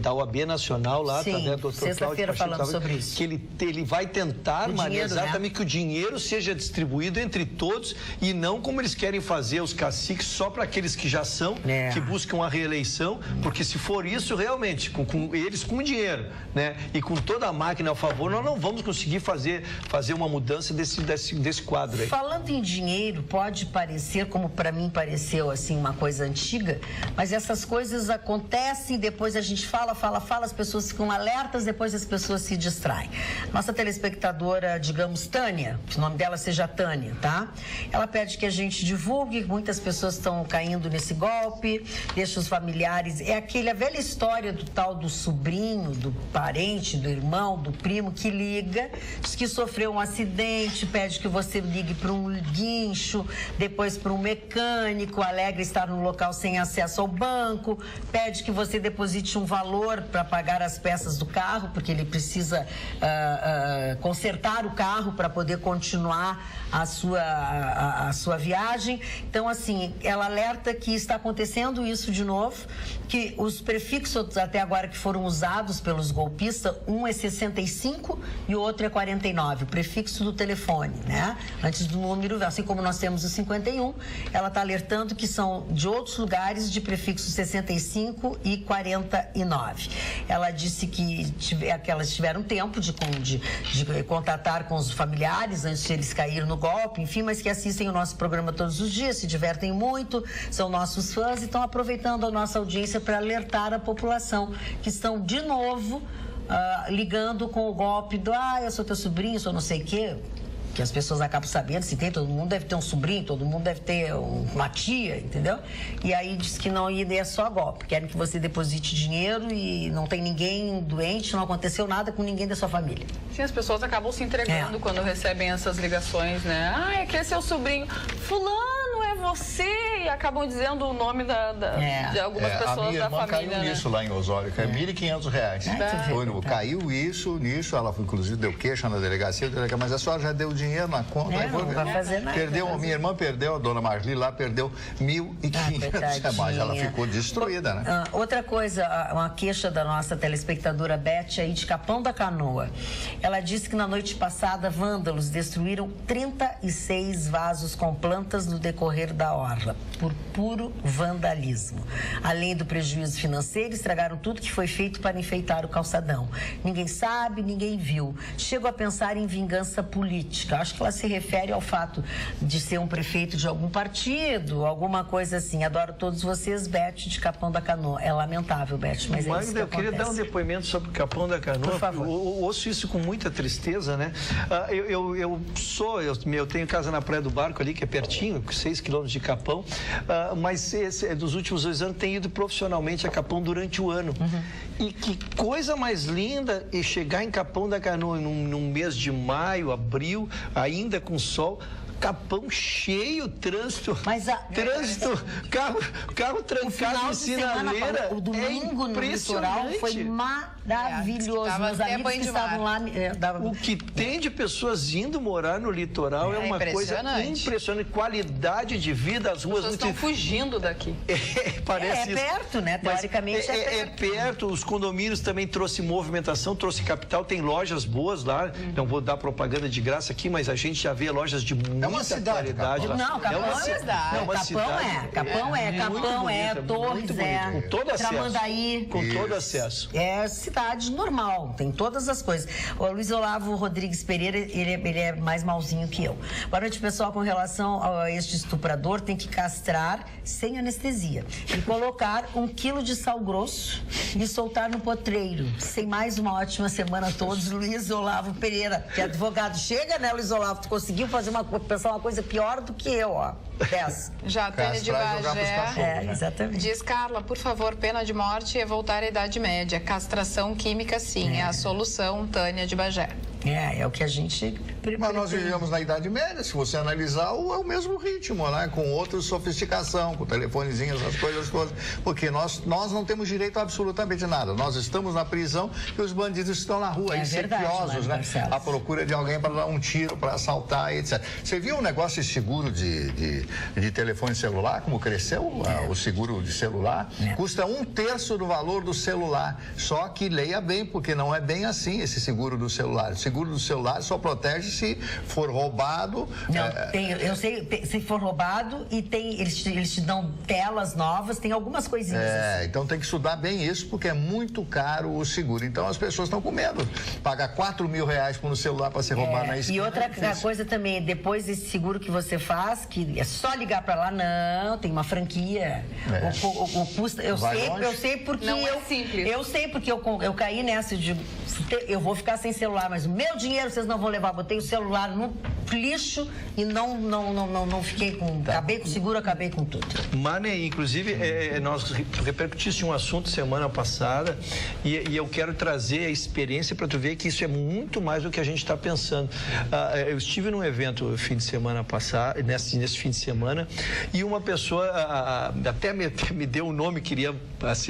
da OAB Nacional lá, sim, sexta-feira falando sobre isso. Que ele vai tentar, Maria, exatamente, que o dinheiro seja distribuído entre todos e não como eles querem fazer os caciques só para aqueles que já são, que buscam a reeleição, porque se for isso, realmente, com eles com dinheiro, né, e com toda a máquina a favor, nós não vamos conseguir fazer uma mudança desse quadro aí. Falando em dinheiro, pode parecer, como para mim pareceu, assim, uma coisa antiga, mas essas coisas acontecem, depois a gente fala, as pessoas ficam alertas, depois as pessoas se distraem. Nossa telespectadora, digamos, Tânia, que o nome dela seja Tânia, tá? Ela pede que a gente divulgue, muitas pessoas estão caindo nesse golpe, deixa os familiares, é a velha história do tal do sobrinho, do parente, do irmão, do primo que liga, diz que sofreu um acidente, pede que você ligue para um guincho, depois para um mecânico, alega estar no local sem acesso ao banco, pede que você deposite um valor para pagar as peças do carro, porque ele precisa consertar o carro para poder continuar a sua viagem. Então, assim, ela alerta que está acontecendo isso de novo, que os prefixos até agora que foram usados pelos golpistas, um é 65 e o outro é 49, o prefixo do telefone, né? Antes do número, assim como nós temos o 51, ela está alertando que são de outros lugares de prefixo 65 e 49. Ela disse que elas tiveram tempo de contatar com os familiares antes de eles caírem no golpe, enfim, mas que assistem o nosso programa todos os dias, se divertem muito, são nossos fãs e estão aproveitando a nossa audiência para alertar a população que estão de novo ligando com o golpe do eu sou teu sobrinho, sou não sei o quê, que as pessoas acabam sabendo, se tem, todo mundo deve ter um sobrinho, todo mundo deve ter uma tia, entendeu? E aí diz que não é só golpe, querem que você deposite dinheiro e não tem ninguém doente, não aconteceu nada com ninguém da sua família. Sim, as pessoas acabam se entregando quando recebem essas ligações, né? É que esse é o sobrinho. Fulano, é você? E acabam dizendo o nome de algumas pessoas da família. A minha irmã caiu nisso lá em Osório, que é R$1.500. Caiu isso, nisso, ela inclusive deu queixa na delegacia, mas a senhora já deu dinheiro na conta. Não vai fazer nada. Minha irmã perdeu, a dona Marli lá perdeu R$1.500, mas ela ficou destruída, né? Outra coisa, uma queixa da nossa telespectadora Beth aí de Capão da Canoa. Ela disse que na noite passada vândalos destruíram 36 vasos com plantas no decorrer da orla, por puro vandalismo. Além do prejuízo financeiro, estragaram tudo que foi feito para enfeitar o calçadão. Ninguém sabe, ninguém viu. Chego a pensar em vingança política. Acho que ela se refere ao fato de ser um prefeito de algum partido, alguma coisa assim. Adoro todos vocês, Beth de Capão da Canoa. É lamentável, Beth, mas é isso que eu queria dar um depoimento sobre Capão da Canoa. Por favor. Eu ouço isso com muita tristeza, né? Eu tenho casa na Praia do Barco ali, que é pertinho, 6 quilômetros de Capão, mas dos últimos 2 anos tenho ido profissionalmente a Capão durante o ano. E que coisa mais linda e chegar em Capão da Canoa num mês de maio, abril, ainda com sol. Capão cheio, trânsito, carro trancado em sinaleira. O domingo no litoral foi maravilhoso. Meus amigos que estavam lá... O que tem de pessoas indo morar no litoral é uma coisa impressionante. Qualidade de vida, as ruas... As pessoas estão fugindo daqui. Parece isso. Perto, né? Teoricamente é perto. Os condomínios também trouxe movimentação, trouxe capital, tem lojas boas lá. Não vou dar propaganda de graça aqui, mas a gente já vê lojas de muita qualidade. Não, Capão é uma cidade. Capão é, Torres é, com todo acesso. Tramandaí. Com todo acesso. É cidade normal, tem todas as coisas. O Luiz Olavo Rodrigues Pereira, ele é mais malzinho que eu. Boa noite, pessoal. Com relação a este estuprador, tem que castrar sem anestesia e colocar 1 quilo de sal grosso e soltar no potreiro. Sem mais, uma ótima semana a todos. Luiz Olavo Pereira, que é advogado. Chega, né, Luiz Olavo? Tu conseguiu fazer uma pensar uma coisa pior do que eu, ó. 10. Já a Tânia de Bagé exatamente. diz, Carla, por favor, pena de morte é voltar à Idade Média. Castração química, sim, é a solução, Tânia de Bagé. É o que a gente... Mas nós vivemos na Idade Média, se você analisar, é o mesmo ritmo, né? Com outra sofisticação, com telefonezinhos, essas coisas todas. Porque nós não temos direito a absolutamente nada. Nós estamos na prisão e os bandidos estão na rua, insequiosos, né? À procura de alguém para dar um tiro, para assaltar, etc. Você viu o negócio de seguro de telefone celular, como cresceu o seguro de celular? Custa 1/3 do valor do celular. Só que leia bem, porque não é bem assim esse seguro do celular. O seguro do celular só protege se for roubado. Não, eu sei, se for roubado e eles te dão telas novas, tem algumas coisinhas assim. Então tem que estudar bem isso, porque é muito caro o seguro. Então as pessoas estão com medo. Pagar R$4.000 por um celular para ser roubado na esquina. E outra coisa também, depois desse seguro que você faz, que é só ligar para lá, não, tem uma franquia. O custo, eu sei porque não é simples. Eu sei porque eu caí nessa de eu vou ficar sem celular, mas o meu dinheiro vocês não vão levar. Botei o celular no lixo e não fiquei com... Acabei com o seguro, acabei com tudo. Mane, inclusive, nós repercutiste um assunto semana passada e eu quero trazer a experiência para tu ver que isso é muito mais do que a gente está pensando. Eu estive num evento fim de semana passado, nesse fim de semana, e uma pessoa até me deu o nome,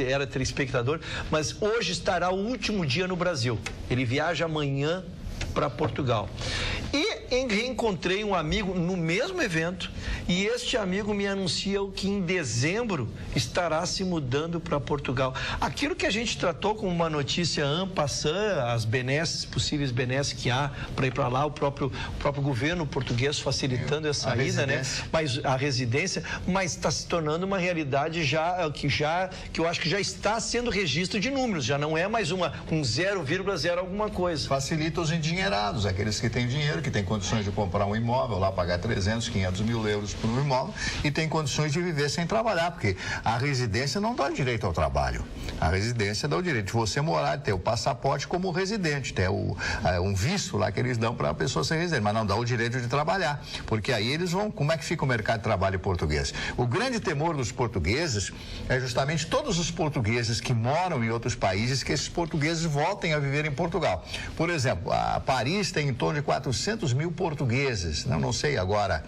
era telespectador, mas hoje estará o último dia no Brasil. Ele viaja amanhã para Portugal. E reencontrei um amigo no mesmo evento e este amigo me anuncia que em dezembro estará se mudando para Portugal. Aquilo que a gente tratou como uma notícia en passant, as possíveis benesses que há para ir para lá, o próprio governo português facilitando essa ida, né? Mas a residência, mas está se tornando uma realidade que eu acho que já está sendo registro de números, já não é mais um 0,0 alguma coisa. Facilita os endinheirados, aqueles que têm dinheiro, que têm condições de comprar um imóvel, lá pagar 300, 500 mil euros por um imóvel e tem condições de viver sem trabalhar, porque a residência não dá direito ao trabalho. A residência dá o direito de você morar, ter o passaporte como residente, ter um visto lá que eles dão para a pessoa ser residente, mas não dá o direito de trabalhar, porque aí eles vão... Como é que fica o mercado de trabalho português? O grande temor dos portugueses é justamente todos os portugueses que moram em outros países, que esses portugueses voltem a viver em Portugal. Por exemplo, a Paris tem em torno de 400 mil portugueses, não sei agora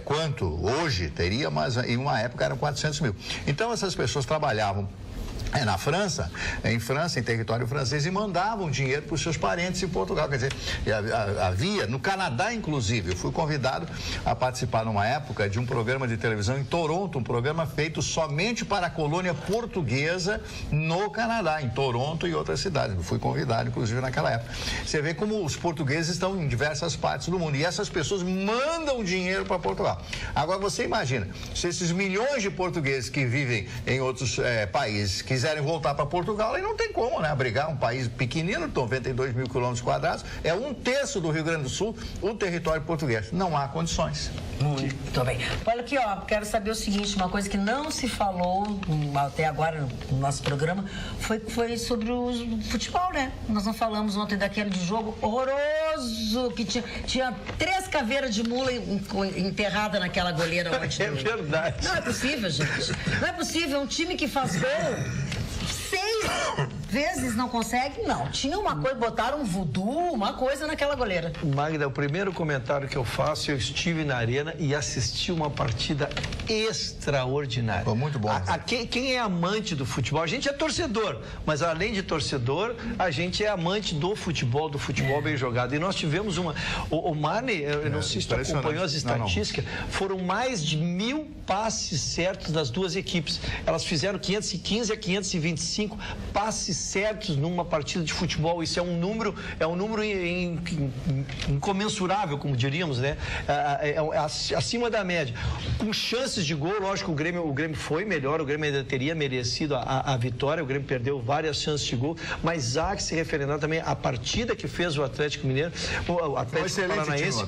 quanto hoje teria, mas em uma época eram 400 mil. Então essas pessoas trabalhavam na França, em território francês, e mandavam dinheiro para os seus parentes em Portugal. Quer dizer, havia, no Canadá, inclusive, eu fui convidado a participar numa época de um programa de televisão em Toronto, um programa feito somente para a colônia portuguesa no Canadá, em Toronto e outras cidades. Eu fui convidado, inclusive, naquela época. Você vê como os portugueses estão em diversas partes do mundo e essas pessoas mandam dinheiro para Portugal. Agora, você imagina, se esses milhões de portugueses que vivem em outros países quiserem voltar para Portugal, aí não tem como, né? Abrigar um país pequenino, 92 mil quilômetros quadrados, é 1/3 do Rio Grande do Sul, o território português. Não há condições. Muito bem. Olha aqui, quero saber o seguinte, uma coisa que não se falou até agora no nosso programa foi sobre o futebol, né? Nós não falamos ontem daquele de jogo horroroso, que tinha 3 caveiras de mula enterrada naquela goleira ontem. É verdade. Não é possível, gente. Não é possível, um time que faz gol 6 vezes não consegue, não. Tinha uma coisa, botaram um voodoo, uma coisa naquela goleira. Magda, o primeiro comentário que eu faço, eu estive na arena e assisti uma partida extraordinária. Foi muito bom. Quem é amante do futebol? A gente é torcedor, mas além de torcedor, a gente é amante do futebol bem jogado. E nós tivemos o Mane, eu não sei se tu acompanhou as estatísticas, foram mais de 1000 passes certos das duas equipes. Elas fizeram 515 a 525 passes certos numa partida de futebol. Isso é um número incomensurável, como diríamos, né? Acima da média. Com chances de gol, lógico, o Grêmio foi melhor, o Grêmio ainda teria merecido a vitória, o Grêmio perdeu várias chances de gol, mas há que se referendar também a partida que fez o Atlético Mineiro, o Atlético Paranaense,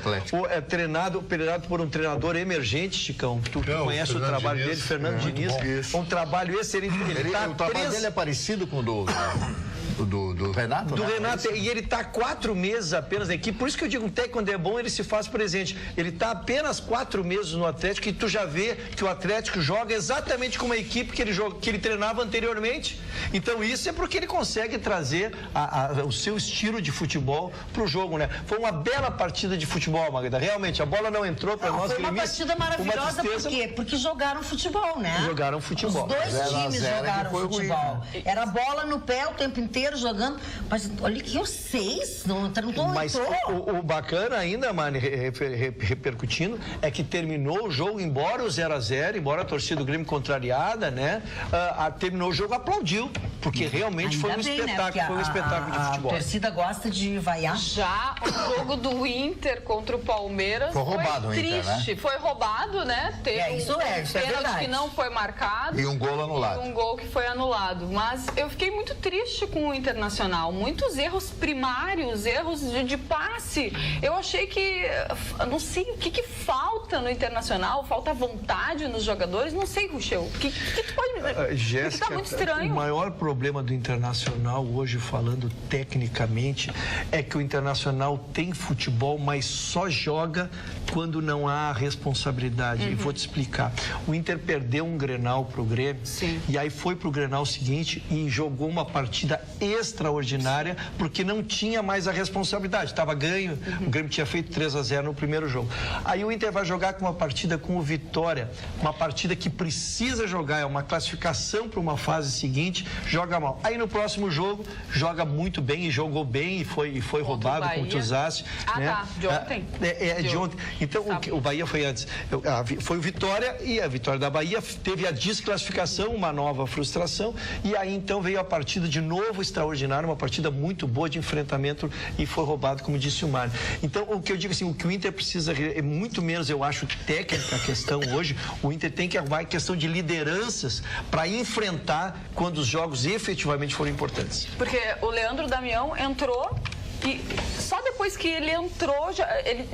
treinado por um treinador emergente, Chicão. Tu conhece o trabalho dele, Fernando Diniz. Um trabalho excelente. O trabalho dele é parecido com o do Do Renato? Do Renato, e ele está 4 meses apenas na equipe, por isso que eu digo, um técnico quando é bom, ele se faz presente. Ele está apenas 4 meses no Atlético e tu já vê que o Atlético joga exatamente como a equipe que ele treinava anteriormente. Então isso é porque ele consegue trazer o seu estilo de futebol para o jogo, né? Foi uma bela partida de futebol, Magda. Realmente, a bola não entrou para nós. Foi uma partida maravilhosa, por quê? Porque jogaram futebol, né? Jogaram futebol. Os dois times jogaram futebol. Ruim, né? Era bola no pé o tempo inteiro jogando, mas olha que os 6 não entrou. Mas o bacana ainda, Mani, repercutindo, é que terminou o jogo, embora o 0-0, embora a torcida do Grêmio contrariada, né? Terminou o jogo, aplaudiu, porque realmente foi um espetáculo, né? Foi um espetáculo de futebol. A torcida gosta de vaiar. Já o jogo do Inter contra o Palmeiras foi roubado, triste. Inter, né? Foi roubado, né? Teve isso é verdade. Que não foi marcado. E um gol anulado. E um gol que foi anulado. Mas eu fiquei muito triste com o Internacional. Muitos erros primários, erros de passe. Eu achei que, não sei o que falta no Internacional, falta vontade nos jogadores, não sei, Ruschel. O que tu pode me dizer? Jéssica, tá muito estranho. O maior problema do Internacional, hoje falando tecnicamente, é que o Internacional tem futebol, mas só joga quando não há responsabilidade. E vou te explicar. O Inter perdeu um Grenal pro Grêmio. Sim. E aí foi pro Grenal seguinte e jogou uma partida extraordinária porque não tinha mais a responsabilidade. Estava ganho, o Grêmio tinha feito 3-0 no primeiro jogo. Aí o Inter vai jogar com uma partida com o Vitória, uma partida que precisa jogar, é uma classificação para uma fase seguinte, joga mal. Aí no próximo jogo, joga muito bem e jogou bem e foi roubado, como tu usaste. Né? Tá, de ontem. De ontem. Então, o Bahia foi antes. Foi o Vitória e a vitória da Bahia teve a desclassificação, uma nova frustração, e aí então veio a partida de novo extraordinária, uma partida muito boa de enfrentamento e foi roubado, como disse o Mário. Então, o que eu digo assim, o que o Inter precisa é muito menos, eu acho, técnica a questão hoje. O Inter tem que arrumar a questão de lideranças para enfrentar quando os jogos efetivamente forem importantes. Porque o Leandro Damião entrou e só depois que ele entrou, ele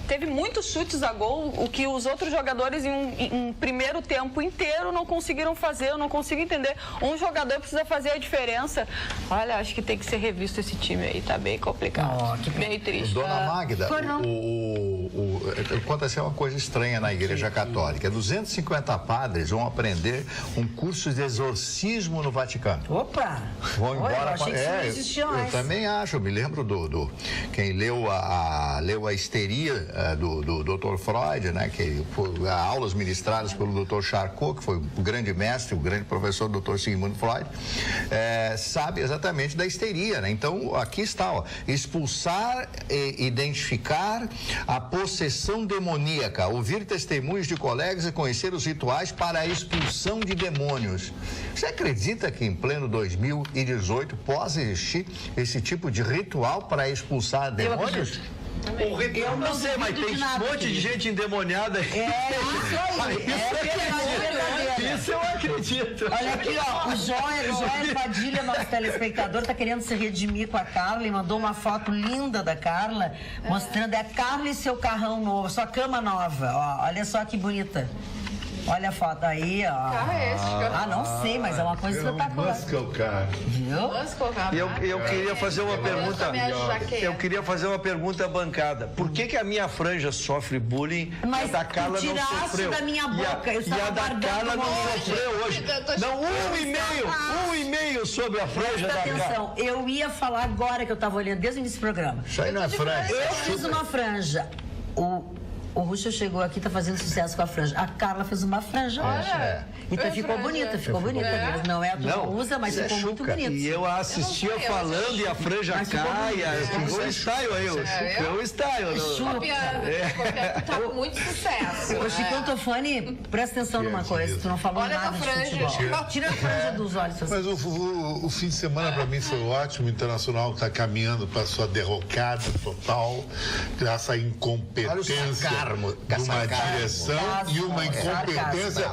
teve muitos chutes a gol, o que os outros jogadores em um primeiro tempo inteiro não conseguiram fazer. Eu não consigo entender. Um jogador precisa fazer a diferença. Olha, acho que tem que ser revisto esse time aí, tá bem complicado. Bem triste. Dona Magda, aconteceu uma coisa estranha na Igreja Católica. 250 padres vão aprender um curso de exorcismo no Vaticano. Opa! Vão embora. Eu achei que isso não existia mais. Eu também acho, eu me lembro quem leu a histeria do Dr. Freud, né, que foi aulas ministradas pelo Dr. Charcot, que foi o grande mestre, o grande professor do Dr. Sigmund Freud, sabe exatamente da histeria, né? Então, aqui está, ó, expulsar e identificar a possessão demoníaca, ouvir testemunhos de colegas e conhecer os rituais para a expulsão de demônios. Você acredita que em pleno 2018 possa existir esse tipo de ritual para expulsar demônios? Eu não sei, mas tem um monte de gente endemoniada. Isso aí. Isso eu acredito. Olha aqui, ó, o Joel Padilha, nosso telespectador, tá querendo se redimir com a Carla e mandou uma foto linda da Carla, mostrando a Carla e seu carrão novo, sua cama nova. Ó, olha só que bonita. Olha a foto aí, ó. Não sei, mas é uma coisa espetacular. Viu? Eu queria fazer uma pergunta. Eu queria fazer uma pergunta bancada. Por que a minha franja sofre bullying e a da Carla não sofreu? Da minha boca. E a da Carla não sofreu hoje. Não, um e meio sobre a franja da Carla. Atenção, eu ia falar agora que eu tava olhando desde o início do programa. Isso aí não é franja. Eu fiz uma franja. O Ruschel chegou aqui, tá fazendo sucesso com a franja. A Carla fez uma franja. Olha. Então ficou bonita. Não é a tua usa, mas ficou muito bonita. E eu assistia falando e a franja cai. Ficou style aí. Ficou style. Tu tá com muito sucesso. Ô, Chico Tofani, presta atenção numa coisa. Tu não falou nada de futebol. Tira a franja dos olhos. Mas o fim de semana pra mim foi ótimo. O Internacional tá caminhando pra sua derrocada total. Essa incompetência de uma direção e uma incompetência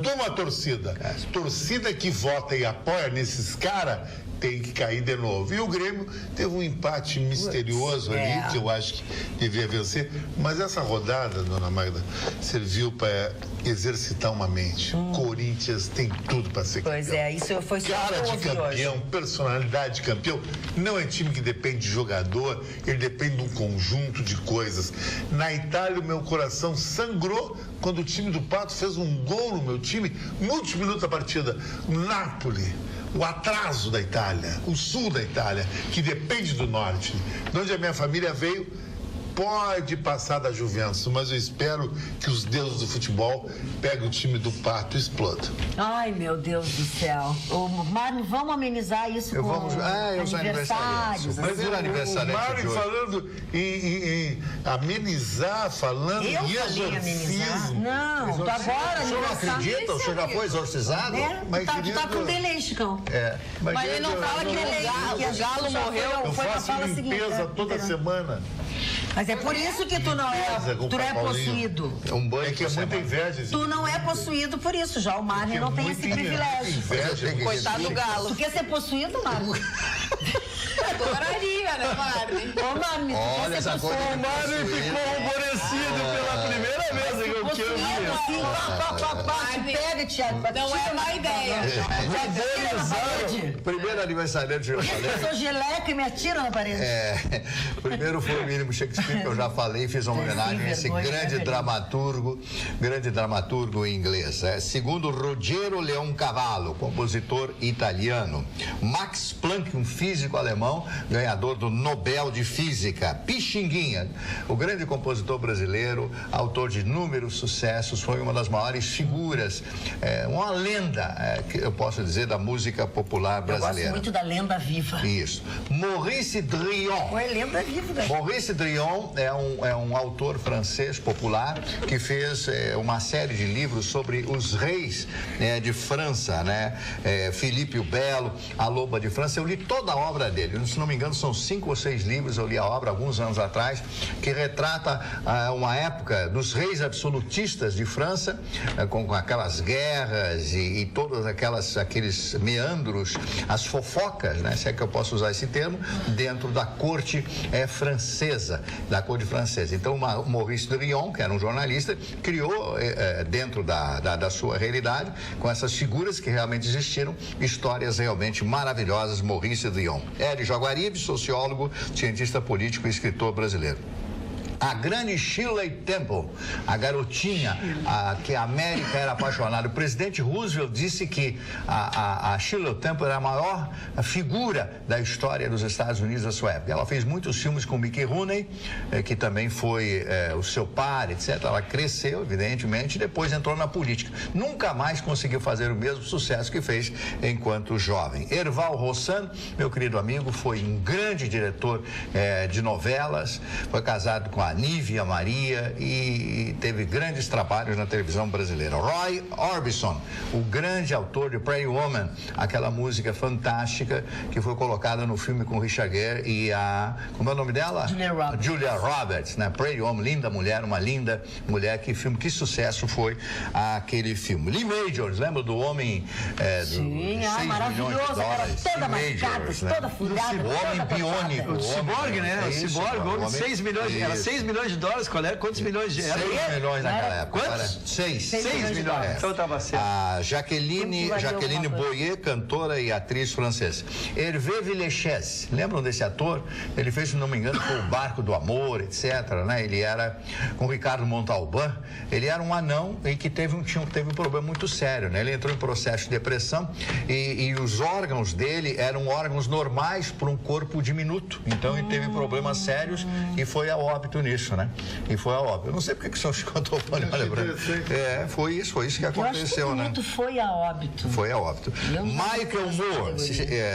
de uma torcida. Torcida que vota e apoia nesses caras tem que cair de novo. E o Grêmio teve um empate misterioso ali, que eu acho que devia vencer. Mas essa rodada, dona Magda, serviu para exercitar uma mente. Corinthians tem tudo para ser campeão. Pois é, isso foi só cara de campeão, personalidade de campeão. Não é time que depende de jogador, ele depende de um conjunto de coisas. Na Itália, o meu coração sangrou quando o time do Pato fez um gol no meu time, muitos minutos da partida. Napoli, o atraso da Itália, o sul da Itália, que depende do norte, de onde a minha família veio. Pode passar da Juventus, mas eu espero que os deuses do futebol peguem o time do Pato e explodam. Ai, meu Deus do céu. Ô, Mário, vamos amenizar isso com aniversários. Primeiro aniversário de hoje. Falando em amenizar, falando em exorcismo. Não, tu agora o senhor não acredita? O senhor já foi exorcizado? Mas tu tá com delay, Chicão. Mas ele não fala que o galo morreu. Eu faço limpeza toda semana. Mas é por isso que tu não é possuído. É um banho que é muita inveja. Tu não é possuído por isso, já o Mário não tem esse privilégio. Coitado do galo. Tu quer ser possuído, Mário? Adoraria, né, Mário? Ô, Mário, olha essa coisa. O Mário ficou aborrecido pela primeira vez que eu quero ver. Pega, Thiago. Não é má ideia. Primeiro aniversariante que eu falei. Eu sou geleca e me atira na parede. Primeiro foi o Mínimo Shakespeare, que eu já falei, fiz uma homenagem a esse grande dramaturgo inglês. Segundo, Ruggero Leoncavallo, compositor italiano. Max Planck, um físico alemão, ganhador do Nobel de Física. Pixinguinha, o grande compositor brasileiro, autor de inúmeros sucessos, foi uma das maiores figuras, uma lenda, que eu posso dizer, da música popular brasileira. Eu gosto muito da lenda viva. Isso. Maurice Drillon. É lenda viva, velho. Maurice Drillon é um autor francês popular que fez uma série de livros sobre os reis de França, né? Filipe o Belo, a Loba de França. Eu li toda a obra dele. Se não me engano, são 5 ou 6 livros. Eu li a obra alguns anos atrás, que retrata uma época dos reis absolutistas de França, com aquelas guerras e todos aqueles meandros, as fofocas, né? Se é que eu posso usar esse termo, dentro da corte francesa, da corte francesa. Então, o Maurice Drillon, que era um jornalista, criou dentro da sua realidade, com essas figuras que realmente existiram, histórias realmente maravilhosas. Maurice Drillon. Hélio Jaguaribe, sociólogo, cientista político e escritor brasileiro. A grande Shirley Temple, a garotinha que a América era apaixonada. O presidente Roosevelt disse que a Shirley Temple era a maior figura da história dos Estados Unidos da sua época. Ela fez muitos filmes com Mickey Rooney, que também foi o seu par, etc. Ela cresceu, evidentemente, e depois entrou na política. Nunca mais conseguiu fazer o mesmo sucesso que fez enquanto jovem. Erval Rosan, meu querido amigo, foi um grande diretor de novelas, foi casado com a Nívia Maria e teve grandes trabalhos na televisão brasileira. Roy Orbison, o grande autor de Pretty Woman, aquela música fantástica que foi colocada no filme com Richard Gere e como é o nome dela? Julia Roberts, né? Pretty Woman, linda mulher, uma linda mulher. Que sucesso foi aquele filme. Lee Majors, lembra do homem Sim, maravilhoso, toda marcada, toda furada. O homem biônico. O ciborgue, né? O ciborgue, o homem de 6 milhões. Era 6 milhões de dólares, qual era? Quantos milhões de euros? 6 milhões naquela época. Quantos? 6 milhões. Então estava certo. A Jaqueline Boyer, cantora e atriz francesa. Hervé Villechaize, lembram desse ator? Ele fez, se não me engano, foi o Barco do Amor, etc. Né? Ele era, com Ricardo Montalbán, ele era um anão e que teve um problema muito sério, né? Ele entrou em processo de depressão e os órgãos dele eram órgãos normais para um corpo diminuto. Então ele teve problemas sérios e foi a óbito nisso, né? E foi a óbito. Eu não sei porque que o senhor escutou o olho lembrando. Foi isso que aconteceu, eu acho que né? Muito foi a óbito. Foi a óbito. Michael Moore,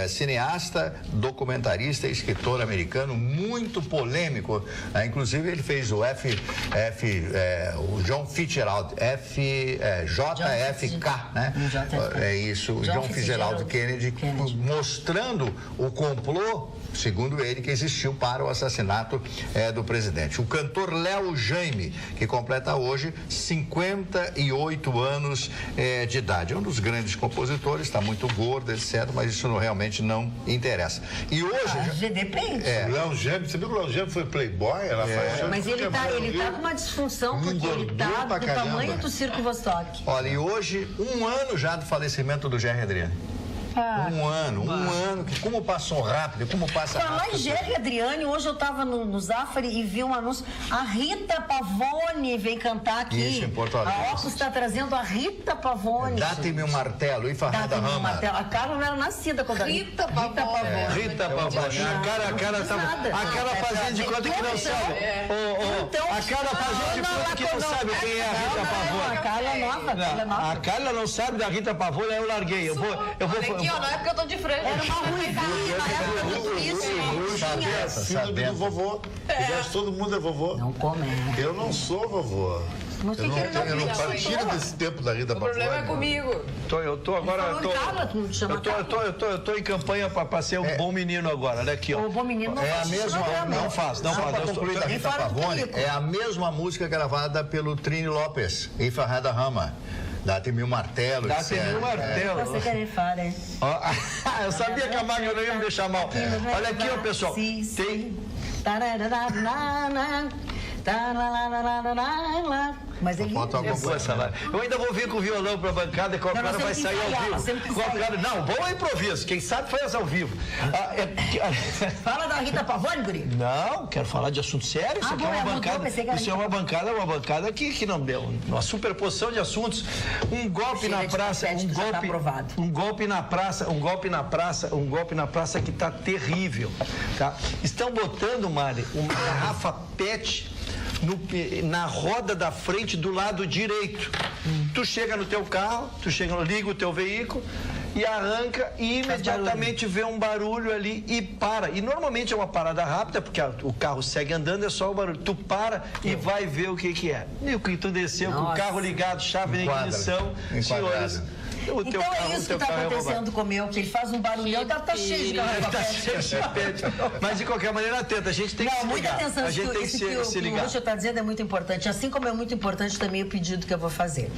cineasta, documentarista e escritor americano, muito polêmico. Inclusive, ele fez o o John Fitzgerald, JFK, né? É isso, o John Fitzgerald Kennedy, mostrando o complô, segundo ele, que existiu para o assassinato do presidente. O cantor Léo Jaime, que completa hoje 50 58 anos de idade. É um dos grandes compositores, está muito gordo, etc., mas isso realmente não interessa. E hoje... depende. O Léo Gêmeo, você viu que o Léo Gêmeo foi playboy? Mas ele tá com uma disfunção, porque ele tá do tamanho do Circo Vostok. Olha, e hoje, 1 ano já do falecimento do Gerry Adriani. Um ano, que como passou rápido, como passa rápido. Falar em Gerry Adriani, hoje eu estava no Zafari e vi um anúncio. A Rita Pavone vem cantar aqui. Isso, em Porto Alegre. A Opus está trazendo a Rita Pavone. Dá-te-me um martelo, e Farrada Rama. A Carla não era nascida quando Rita Pavone. Rita Pavone. A cara fazendo de conta que não sabe. A cara fazendo de conta que não sabe quem é a Rita Pavone. A Carla é nova. A Carla não sabe da Rita Pavone, aí eu larguei. Eu vou Aqui, ó, não é porque eu tô de frente. Era uma ruivinha. Síndrome do vovô. Todo mundo é vovô. Não começa. Eu não sou vovô. Mas Eu não partiro desse tempo da Rita Pavone. O problema é comigo. Eu tô em campanha para ser um bom menino agora. Olha aqui, ó. O bom menino não É a mesma. Não faz. Para concluir da Rita Pavone, é a mesma música gravada pelo Trini Lopes em Farrada Rama. Dá-te-me um martelo. Dá-te-me um martelo. Você quer falar, hein? Eu sabia que a Magna não ia me deixar mal. Olha aqui, ó, pessoal. Tem... Mas ele... Eu ainda vou vir com o violão pra bancada e qualquer hora vai sair ao vivo. Não, bom é improviso. Quem sabe faz ao vivo. Fala da Rita Pavone, guri. Não, quero falar de assunto sério. Isso aqui é uma bancada. Isso é uma bancada que não deu. Uma superposição de assuntos. Um golpe na praça, um golpe na praça que tá terrível. Tá? Estão botando, Mari, uma garrafa PET na roda da frente do lado direito. Tu chega no teu carro, liga o teu veículo e arranca e imediatamente vê um barulho ali e para. E normalmente é uma parada rápida, porque o carro segue andando, é só o barulho. Tu para e vai ver o que é. E o que tu desceu com o carro ligado, chave na ignição, senhores. Então é isso que está acontecendo com o meu, que ele faz um barulhão, tá cheio de garrafa PET. Mas de qualquer maneira, atenta, a gente tem que se ligar. Muita atenção, a gente tem que se ligar. O que o Lúcio está dizendo é muito importante, assim como é muito importante também o pedido que eu vou fazer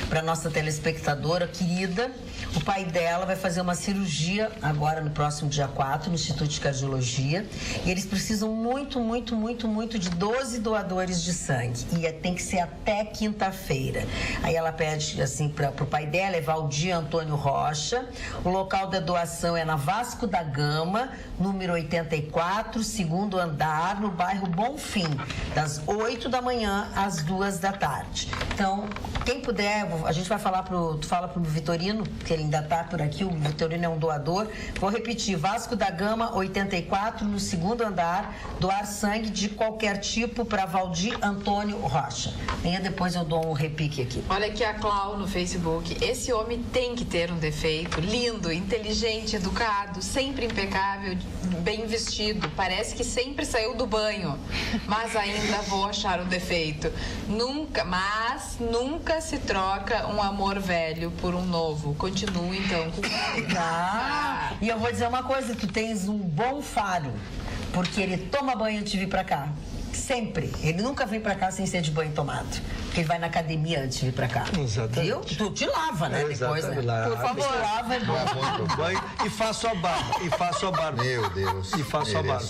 para nossa telespectadora querida. O pai dela vai fazer uma cirurgia agora no próximo dia 4 no Instituto de Cardiologia e eles precisam muito de 12 doadores de sangue e tem que ser até quinta-feira. Aí ela pede assim para o pai dela, é Valdir Antônio Rocha. O local da doação é na Vasco da Gama, número 84, segundo andar, no bairro Bonfim, das 8 da manhã às 2 da tarde. Então, quem puder, a gente vai falar tu fala pro Vitorino, que ele ainda tá por aqui, o Vitorino é um doador. Vou repetir, Vasco da Gama, 84, no segundo andar, doar sangue de qualquer tipo para Valdir Antônio Rocha. E depois eu dou um repique aqui. Olha aqui a Clau no Facebook. Esse homem tem que ter um defeito. Lindo, inteligente, educado, sempre impecável, bem vestido. Parece que sempre saiu do banho. Mas ainda vou achar um defeito. Nunca se troca um amor velho por um novo. Continua então com e eu vou dizer uma coisa, tu tens um bom faro, porque ele toma banho antes de vir pra cá. Sempre. Ele nunca vem pra cá sem ser de banho tomado. Porque ele vai na academia antes de vir pra cá. Exatamente. Viu? Tu te lava, né? Depois, né? Por favor. Te lava, é bom. Banho e faço a barba. Meu Deus. E faço a barba.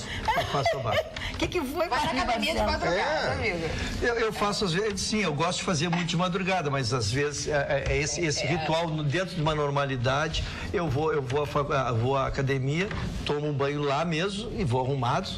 O que foi? Vai na academia de madrugada, amiga. Eu faço às vezes, sim, eu gosto de fazer muito de madrugada, mas às vezes esse ritual dentro de uma normalidade, eu vou à academia, tomo um banho lá mesmo e vou arrumado,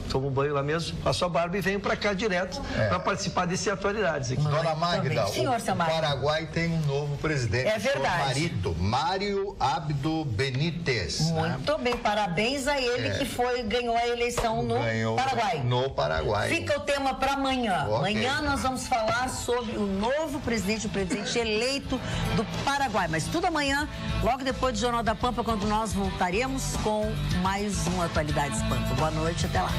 tomo um banho lá mesmo, faço a barba e venho pra cá direto para participar desse Atualidades aqui. Dona Magda, o Paraguai tem um novo presidente. É verdade. Mário Abdo Benítez. Muito bem, parabéns a ele que ganhou a eleição no Paraguai. No Paraguai. Fica o tema para amanhã. Okay. Amanhã nós vamos falar sobre o novo presidente, o presidente eleito do Paraguai. Mas tudo amanhã, logo depois do Jornal da Pampa, quando nós voltaremos com mais uma Atualidades Pampa. Boa noite, até lá.